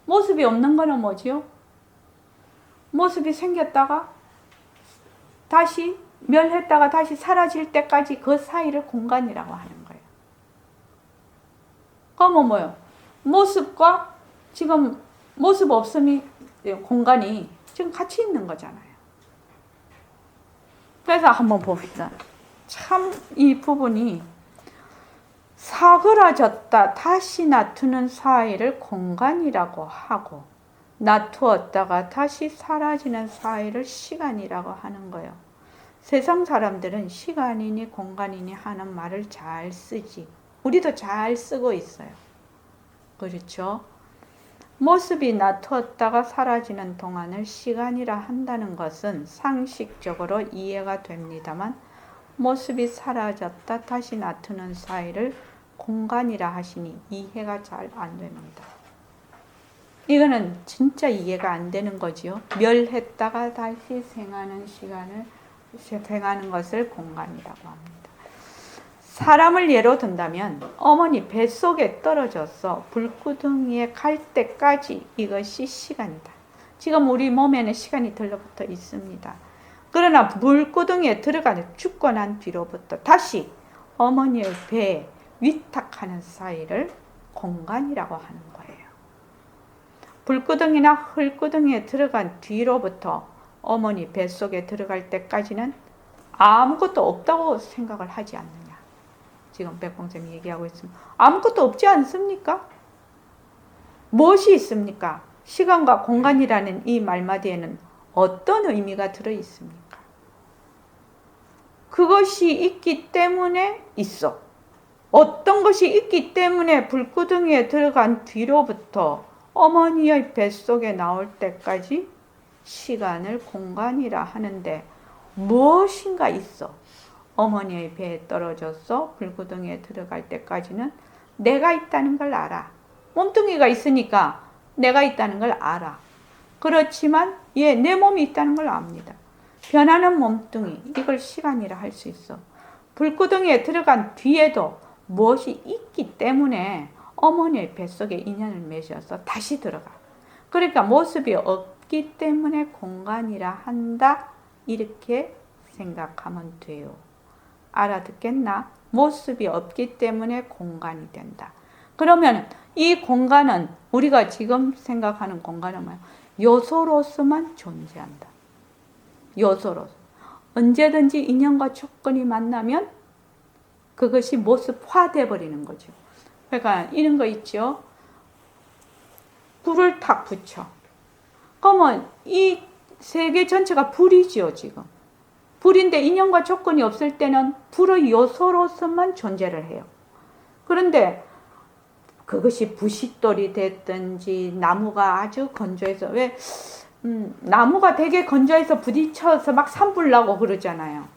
모습이 없는 거는 뭐지요? 모습이 생겼다가 다시 멸했다가 다시 사라질 때까지 그 사이를 공간이라고 하는 거예요. 그러면 뭐예요? 모습과 지금 모습 없음이 공간이 지금 같이 있는 거잖아요. 그래서 한번 봅시다. 참 이 부분이 사그라졌다 다시 놔두는 사이를 공간이라고 하고 놔두었다가 다시 사라지는 사이를 시간이라고 하는 거예요. 세상 사람들은 시간이니 공간이니 하는 말을 잘 쓰지. 우리도 잘 쓰고 있어요. 그렇죠? 모습이 나타났다가 사라지는 동안을 시간이라 한다는 것은 상식적으로 이해가 됩니다만 모습이 사라졌다 다시 나타나는 사이를 공간이라 하시니 이해가 잘 안 됩니다. 이거는 진짜 이해가 안 되는 거지요. 멸했다가 다시 생하는 시간을 생하는 것을 공간이라고 합니다. 사람을 예로 든다면 어머니 뱃속에 떨어져서 불구덩이에 갈 때까지 이것이 시간이다. 지금 우리 몸에는 시간이 들러붙어 있습니다. 그러나 물구덩이에 들어가 죽고 난 뒤로부터 다시 어머니의 배에 위탁하는 사이를 공간이라고 하는 거예요. 불구덩이나 흙구덩이에 들어간 뒤로부터 어머니 뱃속에 들어갈 때까지는 아무것도 없다고 생각을 하지 않느냐. 지금 백봉쌤이 얘기하고 있습니다. 아무것도 없지 않습니까? 무엇이 있습니까? 시간과 공간이라는 이 말마디에는 어떤 의미가 들어 있습니까? 그것이 있기 때문에 있어. 어떤 것이 있기 때문에 불구덩이에 들어간 뒤로부터 어머니의 뱃속에 나올 때까지 시간을 공간이라 하는데 무엇인가 있어. 어머니의 배에 떨어져서 불구덩이에 들어갈 때까지는 내가 있다는 걸 알아. 몸뚱이가 있으니까 내가 있다는 걸 알아. 그렇지만 내 몸이 있다는 걸 압니다. 변하는 몸뚱이, 이걸 시간이라 할 수 있어. 불구덩이에 들어간 뒤에도 무엇이 있기 때문에 어머니의 뱃속에 인연을 맺어서 다시 들어가. 그러니까 모습이 없기 때문에 공간이라 한다. 이렇게 생각하면 돼요. 알아듣겠나? 모습이 없기 때문에 공간이 된다. 그러면 이 공간은 우리가 지금 생각하는 공간은 뭐야? 요소로서만 존재한다. 요소로서. 언제든지 인연과 조건이 만나면 그것이 모습화돼 버리는 거죠. 그러니까 이런 거 있죠. 불을 탁 붙여. 그러면 이 세계 전체가 불이지요, 지금. 불인데 인연과 조건이 없을 때는 불의 요소로서만 존재를 해요. 그런데 그것이 부싯돌이 됐든지 나무가 아주 건조해서 왜 나무가 되게 건조해서 부딪혀서 막 산불 나고 그러잖아요.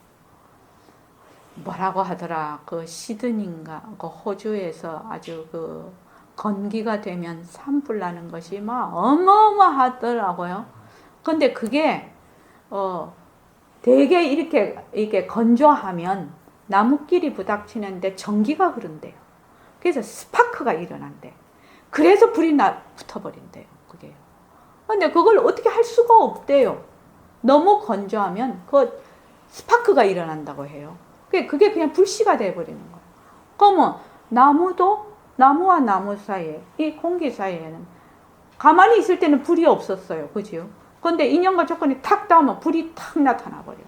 뭐라고 하더라. 그 시드니인가 그 호주에서 아주 그 건기가 되면 산불 나는 것이 막 어마어마하더라고요. 근데 그게 되게 이렇게 건조하면 나무끼리 부닥치는데 전기가 흐른대요. 그래서 스파크가 일어난대. 그래서 불이 붙어버린대요. 그게. 근데 그걸 어떻게 할 수가 없대요. 너무 건조하면 그 스파크가 일어난다고 해요. 그게 그냥 불씨가 돼버리는 거예요. 그러면 나무와 나무 사이에, 이 공기 사이에는 가만히 있을 때는 불이 없었어요. 그죠? 그런데 인연과 조건이 탁 닿으면 불이 탁 나타나 버려요.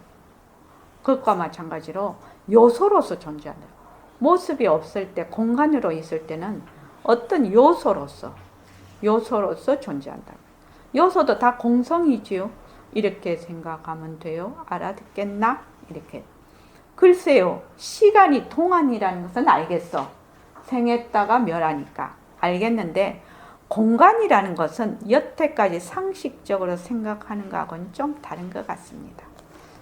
그것과 마찬가지로 요소로서 존재한다. 모습이 없을 때, 공간으로 있을 때는 어떤 요소로서 존재한다. 요소도 다 공성이지요. 이렇게 생각하면 돼요. 알아듣겠나? 이렇게. 글쎄요, 시간이 동안이라는 것은 알겠어. 생했다가 멸하니까 알겠는데 공간이라는 것은 여태까지 상식적으로 생각하는 것하고는 좀 다른 것 같습니다.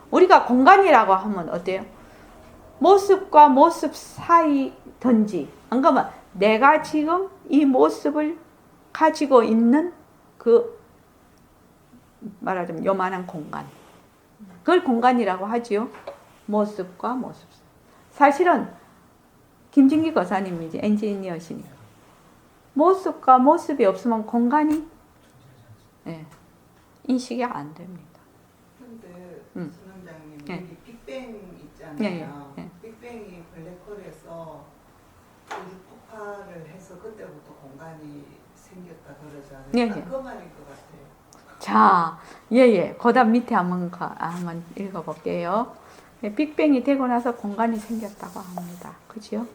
우리가 공간이라고 하면 어때요? 모습과 모습 사이든지 안 그러면 내가 지금 이 모습을 가지고 있는 그 말하자면 요만한 공간, 그걸 공간이라고 하지요. 모습과 모습. 사실은 김진기 거사님이 이제 엔지니어시니까 모습과 모습이 없으면 공간이 인식이 안 됩니다. 근데 선원장님 예. 여기 빅뱅 있잖아요. 예. 빅뱅이 블랙홀에서 우주 폭발을 해서 그때부터 공간이 생겼다 그러잖아요. 예. 그 말인 것 같아요. 자, 그다음 밑에 한번 읽어볼게요. 빅뱅이 되고 나서 공간이 생겼다고 합니다. 그죠?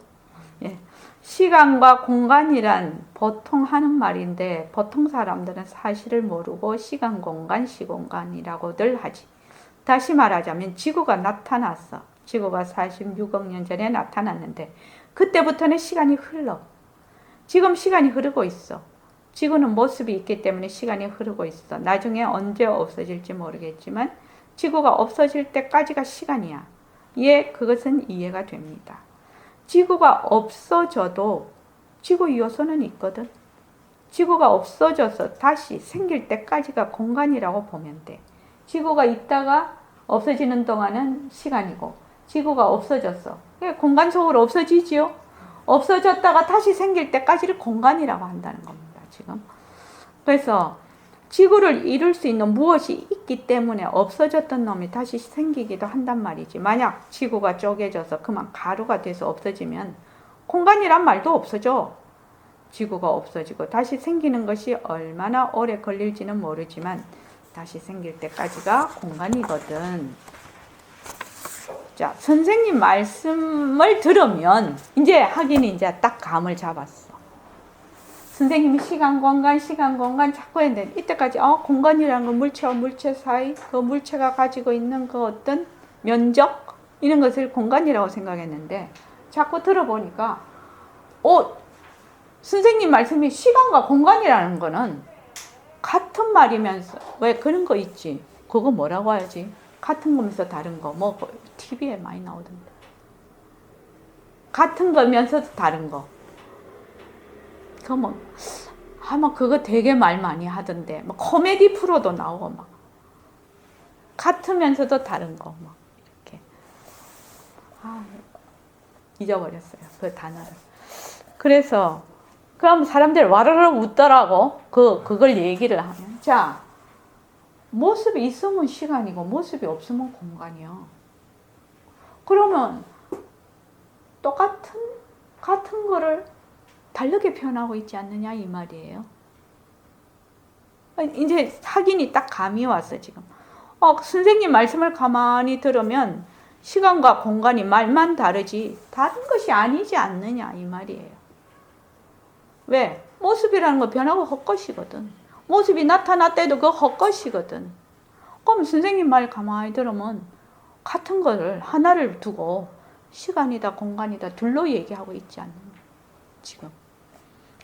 예. 시간과 공간이란 보통 하는 말인데 보통 사람들은 사실을 모르고 시간, 공간, 시공간이라고들 하지. 다시 말하자면 지구가 나타났어. 지구가 46억 년 전에 나타났는데 그때부터는 시간이 흘러. 지금 시간이 흐르고 있어. 지구는 모습이 있기 때문에 시간이 흐르고 있어. 나중에 언제 없어질지 모르겠지만 지구가 없어질 때까지가 시간이야. 그것은 이해가 됩니다. 지구가 없어져도 지구 요소는 있거든. 지구가 없어져서 다시 생길 때까지가 공간이라고 보면 돼. 지구가 있다가 없어지는 동안은 시간이고, 지구가 없어졌어. 공간 속으로 없어지지요. 없어졌다가 다시 생길 때까지를 공간이라고 한다는 겁니다. 지금. 그래서 지구를 이룰 수 있는 무엇이 있기 때문에 없어졌던 놈이 다시 생기기도 한단 말이지. 만약 지구가 쪼개져서 그만 가루가 돼서 없어지면 공간이란 말도 없어져. 지구가 없어지고 다시 생기는 것이 얼마나 오래 걸릴지는 모르지만 다시 생길 때까지가 공간이거든. 자, 선생님 말씀을 들으면 이제 하긴 이제 딱 감을 잡았어. 선생님이 시간, 공간 자꾸 했는데 이때까지 공간이라는 건 물체와 물체 사이, 그 물체가 가지고 있는 그 어떤 면적 이런 것을 공간이라고 생각했는데 자꾸 들어보니까 선생님 말씀이 시간과 공간이라는 거는 같은 말이면서 왜 그런 거 있지? 그거 뭐라고 하지? 같은 거면서 다른 거 뭐 TV에 많이 나오던데. 같은 거면서도 다른 거. 아마 그거 되게 말 많이 하던데. 막 코미디 프로도 나오고 막. 같으면서도 다른 거 막 이렇게. 잊어버렸어요. 그 단어를. 그래서 그럼 사람들 와르르 웃더라고. 그걸 얘기를 하면. 자, 모습이 있으면 시간이고 모습이 없으면 공간이요. 그러면 같은 거를 다르게 표현하고 있지 않느냐 이 말이에요. 이제 확인이 딱 감이 왔어 지금. 선생님 말씀을 가만히 들으면 시간과 공간이 말만 다르지 다른 것이 아니지 않느냐 이 말이에요. 왜? 모습이라는 거 변하고 헛것이거든. 모습이 나타났대도 그거 헛것이거든. 그럼 선생님 말 가만히 들으면 같은 거를 하나를 두고 시간이다 공간이다 둘로 얘기하고 있지 않느냐 지금.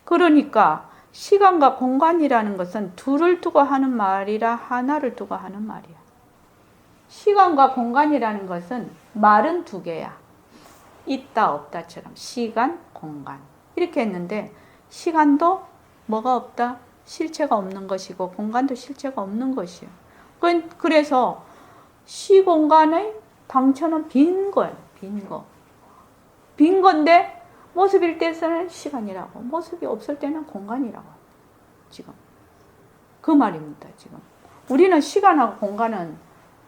그러니까 시간과 공간이라는 것은 둘을 두고 하는 말이라 하나를 두고 하는 말이야. 시간과 공간이라는 것은 말은 두 개야. 있다 없다처럼 시간, 공간 이렇게 했는데 시간도 뭐가 없다? 실체가 없는 것이고 공간도 실체가 없는 것이에요. 그래서 시공간의 당처는 빈 거예요. 빈 거. 빈 건데 모습일 때는 시간이라고 모습이 없을 때는 공간이라고 지금 그 말입니다. 지금 우리는 시간하고 공간은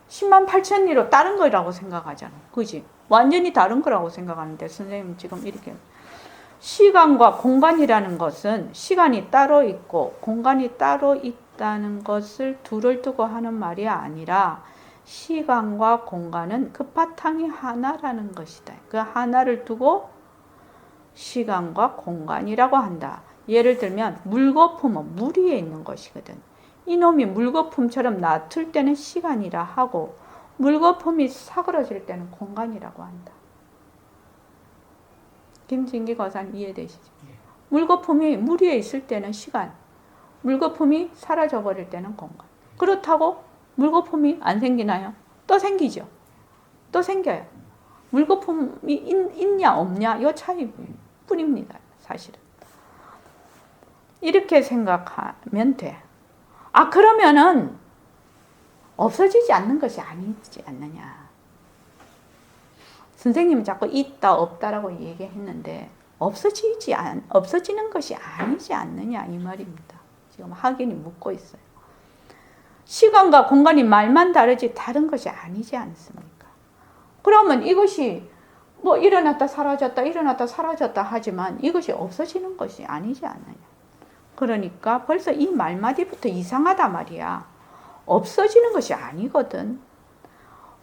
10만 8천 리로 다른 거라고 생각하잖아. 그지? 완전히 다른 거라고 생각하는데 선생님 지금 이렇게 시간과 공간이라는 것은 시간이 따로 있고 공간이 따로 있다는 것을 둘을 두고 하는 말이 아니라 시간과 공간은 그 바탕이 하나라는 것이다. 그 하나를 두고 시간과 공간이라고 한다. 예를 들면 물거품은 물 위에 있는 것이거든. 이놈이 물거품처럼 놔둘 때는 시간이라 하고 물거품이 사그러질 때는 공간이라고 한다. 김진기 거사님 이해되시죠? 물거품이 물 위에 있을 때는 시간, 물거품이 사라져버릴 때는 공간. 그렇다고 물거품이 안 생기나요? 또 생기죠. 또 생겨요. 물거품이 있냐 없냐 이 차이뿐입니다. 사실은. 이렇게 생각하면 돼. 그러면은 없어지지 않는 것이 아니지 않느냐. 선생님은 자꾸 있다 없다라고 얘기했는데 없어지는 것이 아니지 않느냐 이 말입니다. 지금 학인이 묻고 있어요. 시간과 공간이 말만 다르지 다른 것이 아니지 않습니까? 그러면 이것이 뭐 일어났다 사라졌다 하지만 이것이 없어지는 것이 아니지 않느냐. 그러니까 벌써 이 말마디부터 이상하다 말이야. 없어지는 것이 아니거든.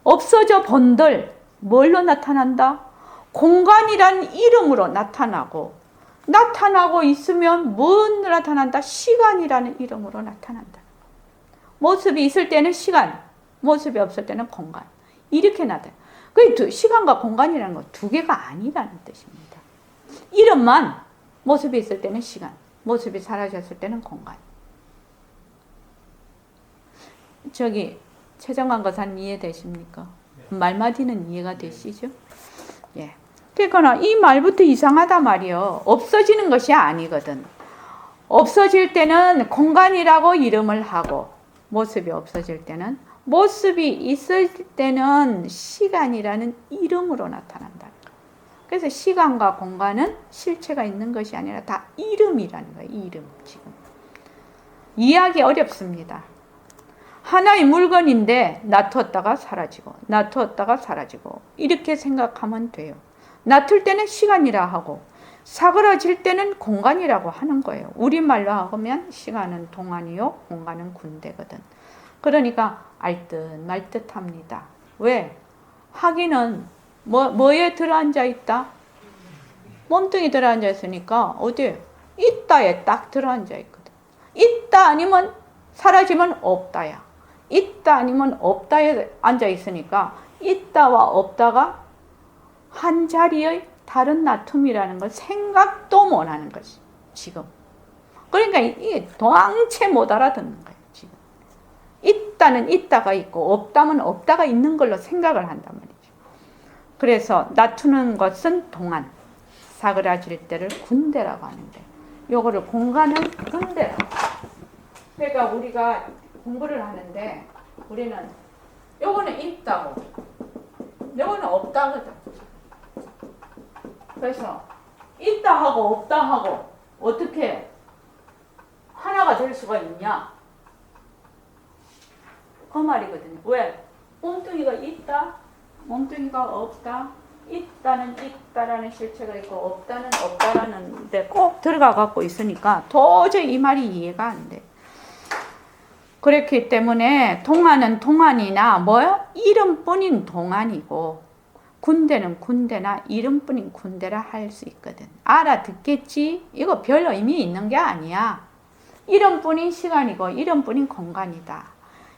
없어져 본들 뭘로 나타난다? 공간이란 이름으로 나타나고 있으면 뭘 나타난다? 시간이라는 이름으로 나타난다. 모습이 있을 때는 시간, 모습이 없을 때는 공간. 이렇게 나타나요. 시간과 공간이라는 건 두 개가 아니라는 뜻입니다. 이름만 모습이 있을 때는 시간, 모습이 사라졌을 때는 공간. 저기 최정관 거사님 이해되십니까? 말마디는 이해가 되시죠? 예. 그러니까 이 말부터 이상하다 말이요. 없어지는 것이 아니거든. 없어질 때는 공간이라고 이름을 하고, 모습이 없어질 때는, 모습이 있을 때는 시간이라는 이름으로 나타난다. 그래서 시간과 공간은 실체가 있는 것이 아니라 다 이름이라는 거예요. 이름. 지금 이해하기 어렵습니다. 하나의 물건인데 놔두었다가 사라지고 놔두었다가 사라지고 이렇게 생각하면 돼요. 놔둘 때는 시간이라 하고 사그라질 때는 공간이라고 하는 거예요. 우리말로 하면 시간은 동안이요, 공간은 군대거든. 그러니까 알듯 말듯 합니다. 왜? 하기는 뭐에 들어앉아 있다? 몸뚱이 들어앉아 있으니까 어디? 있다에 딱 들어앉아 있거든. 있다 아니면 사라지면 없다야. 있다 아니면 없다에 앉아 있으니까 있다와 없다가 한 자리의 다른 나툼이라는 걸 생각도 못 하는 거지, 지금. 그러니까 이게 도망채 못 알아듣는 거예요, 지금. 있다는 있다가 있고, 없다면 없다가 있는 걸로 생각을 한단 말이죠. 그래서 나투는 것은 동안, 사그라질 때를 군대라고 하는데, 요거를 공간은 군대라고. 그러니까 우리가 공부를 하는데, 우리는 요거는 있다고, 요거는 없다거든. 그래서 있다 하고 없다 하고 어떻게 하나가 될 수가 있냐? 그 말이거든요. 왜? 몸뚱이가 있다, 몸뚱이가 없다, 있다는 있다라는 실체가 있고 없다는 없다라는 데 꼭 들어가 갖고 있으니까 도저히 이 말이 이해가 안 돼. 그렇기 때문에 동안은 동안이나 뭐요? 이름뿐인 동안이고 군대는 군대나 이름뿐인 군대라 할 수 있거든. 알아듣겠지? 이거 별 의미 있는 게 아니야. 이름뿐인 시간이고 이름뿐인 공간이다.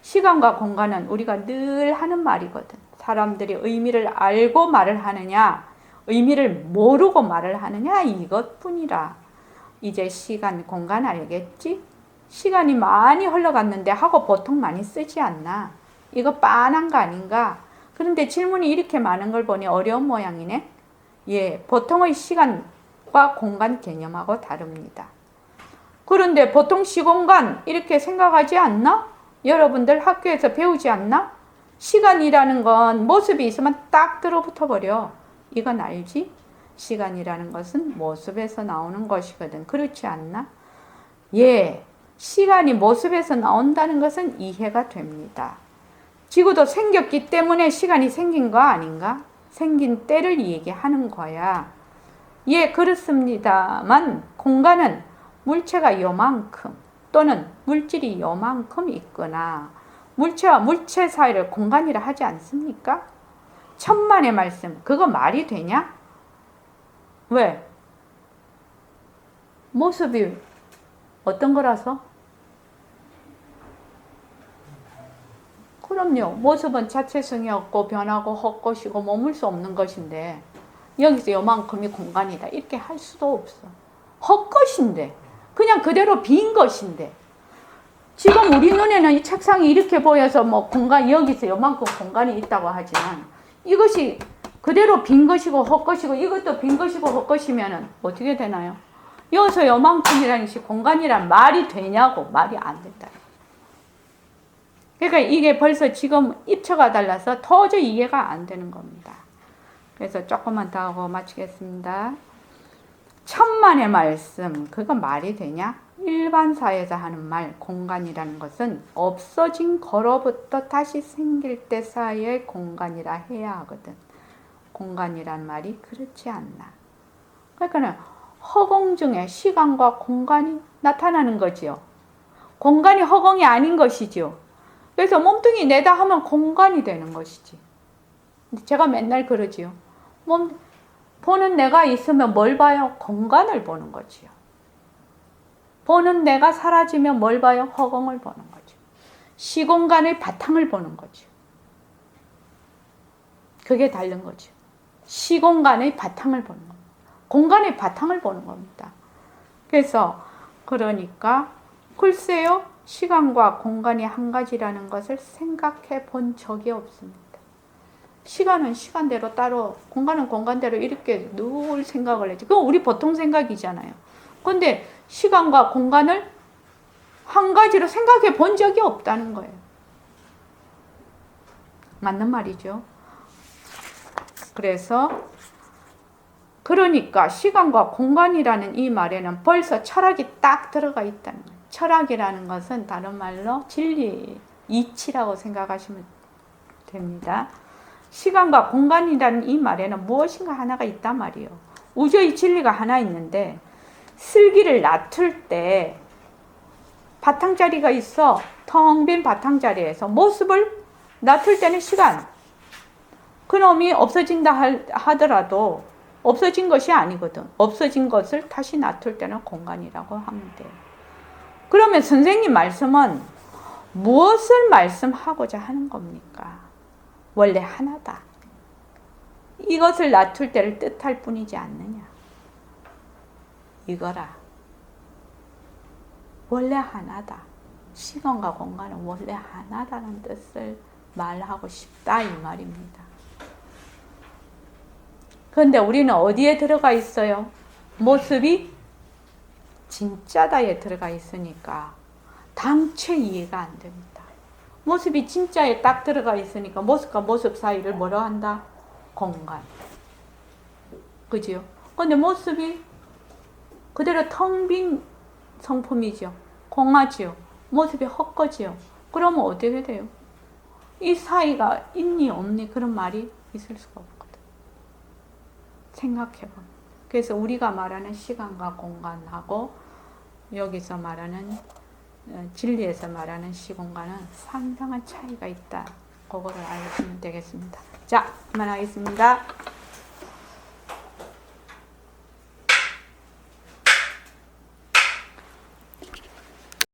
시간과 공간은 우리가 늘 하는 말이거든. 사람들이 의미를 알고 말을 하느냐, 의미를 모르고 말을 하느냐, 이것뿐이라. 이제 시간, 공간 알겠지? 시간이 많이 흘러갔는데 하고 보통 많이 쓰지 않나? 이거 빤한 거 아닌가? 그런데 질문이 이렇게 많은 걸 보니 어려운 모양이네. 예, 보통의 시간과 공간 개념하고 다릅니다. 그런데 보통 시공간 이렇게 생각하지 않나? 여러분들 학교에서 배우지 않나? 시간이라는 건 모습이 있으면 딱 들어붙어 버려. 이건 알지? 시간이라는 것은 모습에서 나오는 것이거든. 그렇지 않나? 예, 시간이 모습에서 나온다는 것은 이해가 됩니다. 지구도 생겼기 때문에 시간이 생긴 거 아닌가? 생긴 때를 얘기하는 거야. 예, 그렇습니다만 공간은 물체가 요만큼 또는 물질이 요만큼 있거나 물체와 물체 사이를 공간이라 하지 않습니까? 천만의 말씀, 그거 말이 되냐? 왜? 모습이 어떤 거라서? 그럼요. 모습은 자체성이 없고 변하고 헛것이고 머물 수 없는 것인데 여기서 요만큼이 공간이다 이렇게 할 수도 없어. 헛것인데 그냥 그대로 빈 것인데 지금 우리 눈에는 이 책상이 이렇게 보여서 뭐 공간 여기서 요만큼 공간이 있다고 하지만 이것이 그대로 빈 것이고 헛것이고 이것도 빈 것이고 헛것이면은 어떻게 되나요? 여기서 요만큼이라는 것이 공간이란 말이 되냐고. 말이 안 된다. 그러니까 이게 벌써 지금 입처가 달라서 도저히 이해가 안 되는 겁니다. 그래서 조금만 더 하고 마치겠습니다. 천만의 말씀, 그거 말이 되냐? 일반사에서 하는 말, 공간이라는 것은 없어진 거로부터 다시 생길 때 사이의 공간이라 해야 하거든. 공간이란 말이 그렇지 않나. 그러니까 허공 중에 시간과 공간이 나타나는 거지요. 공간이 허공이 아닌 것이지요. 그래서 몸뚱이 내다 하면 공간이 되는 것이지. 제가 맨날 그러지요. 보는 내가 있으면 뭘 봐요? 공간을 보는 거지요. 보는 내가 사라지면 뭘 봐요? 허공을 보는 거죠. 시공간의 바탕을 보는 거죠. 그게 다른 거죠. 시공간의 바탕을 보는 겁니다. 공간의 바탕을 보는 겁니다. 그래서 그러니까 글쎄요, 시간과 공간이 한 가지라는 것을 생각해 본 적이 없습니다. 시간은 시간대로 따로, 공간은 공간대로 이렇게 늘 생각을 했지. 그건 우리 보통 생각이잖아요. 근데 시간과 공간을 한 가지로 생각해 본 적이 없다는 거예요. 맞는 말이죠. 그러니까 시간과 공간이라는 이 말에는 벌써 철학이 딱 들어가 있다는 거예요. 철학이라는 것은 다른 말로 진리, 이치라고 생각하시면 됩니다. 시간과 공간이라는 이 말에는 무엇인가 하나가 있단 말이에요. 우주의 진리가 하나 있는데 슬기를 놔둘 때 바탕자리가 있어. 텅 빈 바탕자리에서 모습을 놔둘 때는 시간. 그놈이 없어진다 하더라도 없어진 것이 아니거든. 없어진 것을 다시 놔둘 때는 공간이라고 하면 돼요. 그러면 선생님 말씀은 무엇을 말씀하고자 하는 겁니까? 원래 하나다. 이것을 놔둘 때를 뜻할 뿐이지 않느냐. 이거라. 원래 하나다. 시간과 공간은 원래 하나다는 뜻을 말하고 싶다 이 말입니다. 그런데 우리는 어디에 들어가 있어요? 모습이 진짜다에 들어가 있으니까 당최 이해가 안 됩니다. 모습이 진짜에 딱 들어가 있으니까 모습과 모습 사이를 뭐로 한다? 공간. 그죠? 근데 모습이 그대로 텅 빈 성품이죠. 공하지요. 모습이 헛거지요. 그러면 어떻게 돼요? 이 사이가 있니 없니 그런 말이 있을 수가 없거든. 생각해보면. 그래서 우리가 말하는 시간과 공간하고 여기서 말하는 진리에서 말하는 시공간은 상당한 차이가 있다. 그거를 알시면 되겠습니다. 자, 그만하겠습니다.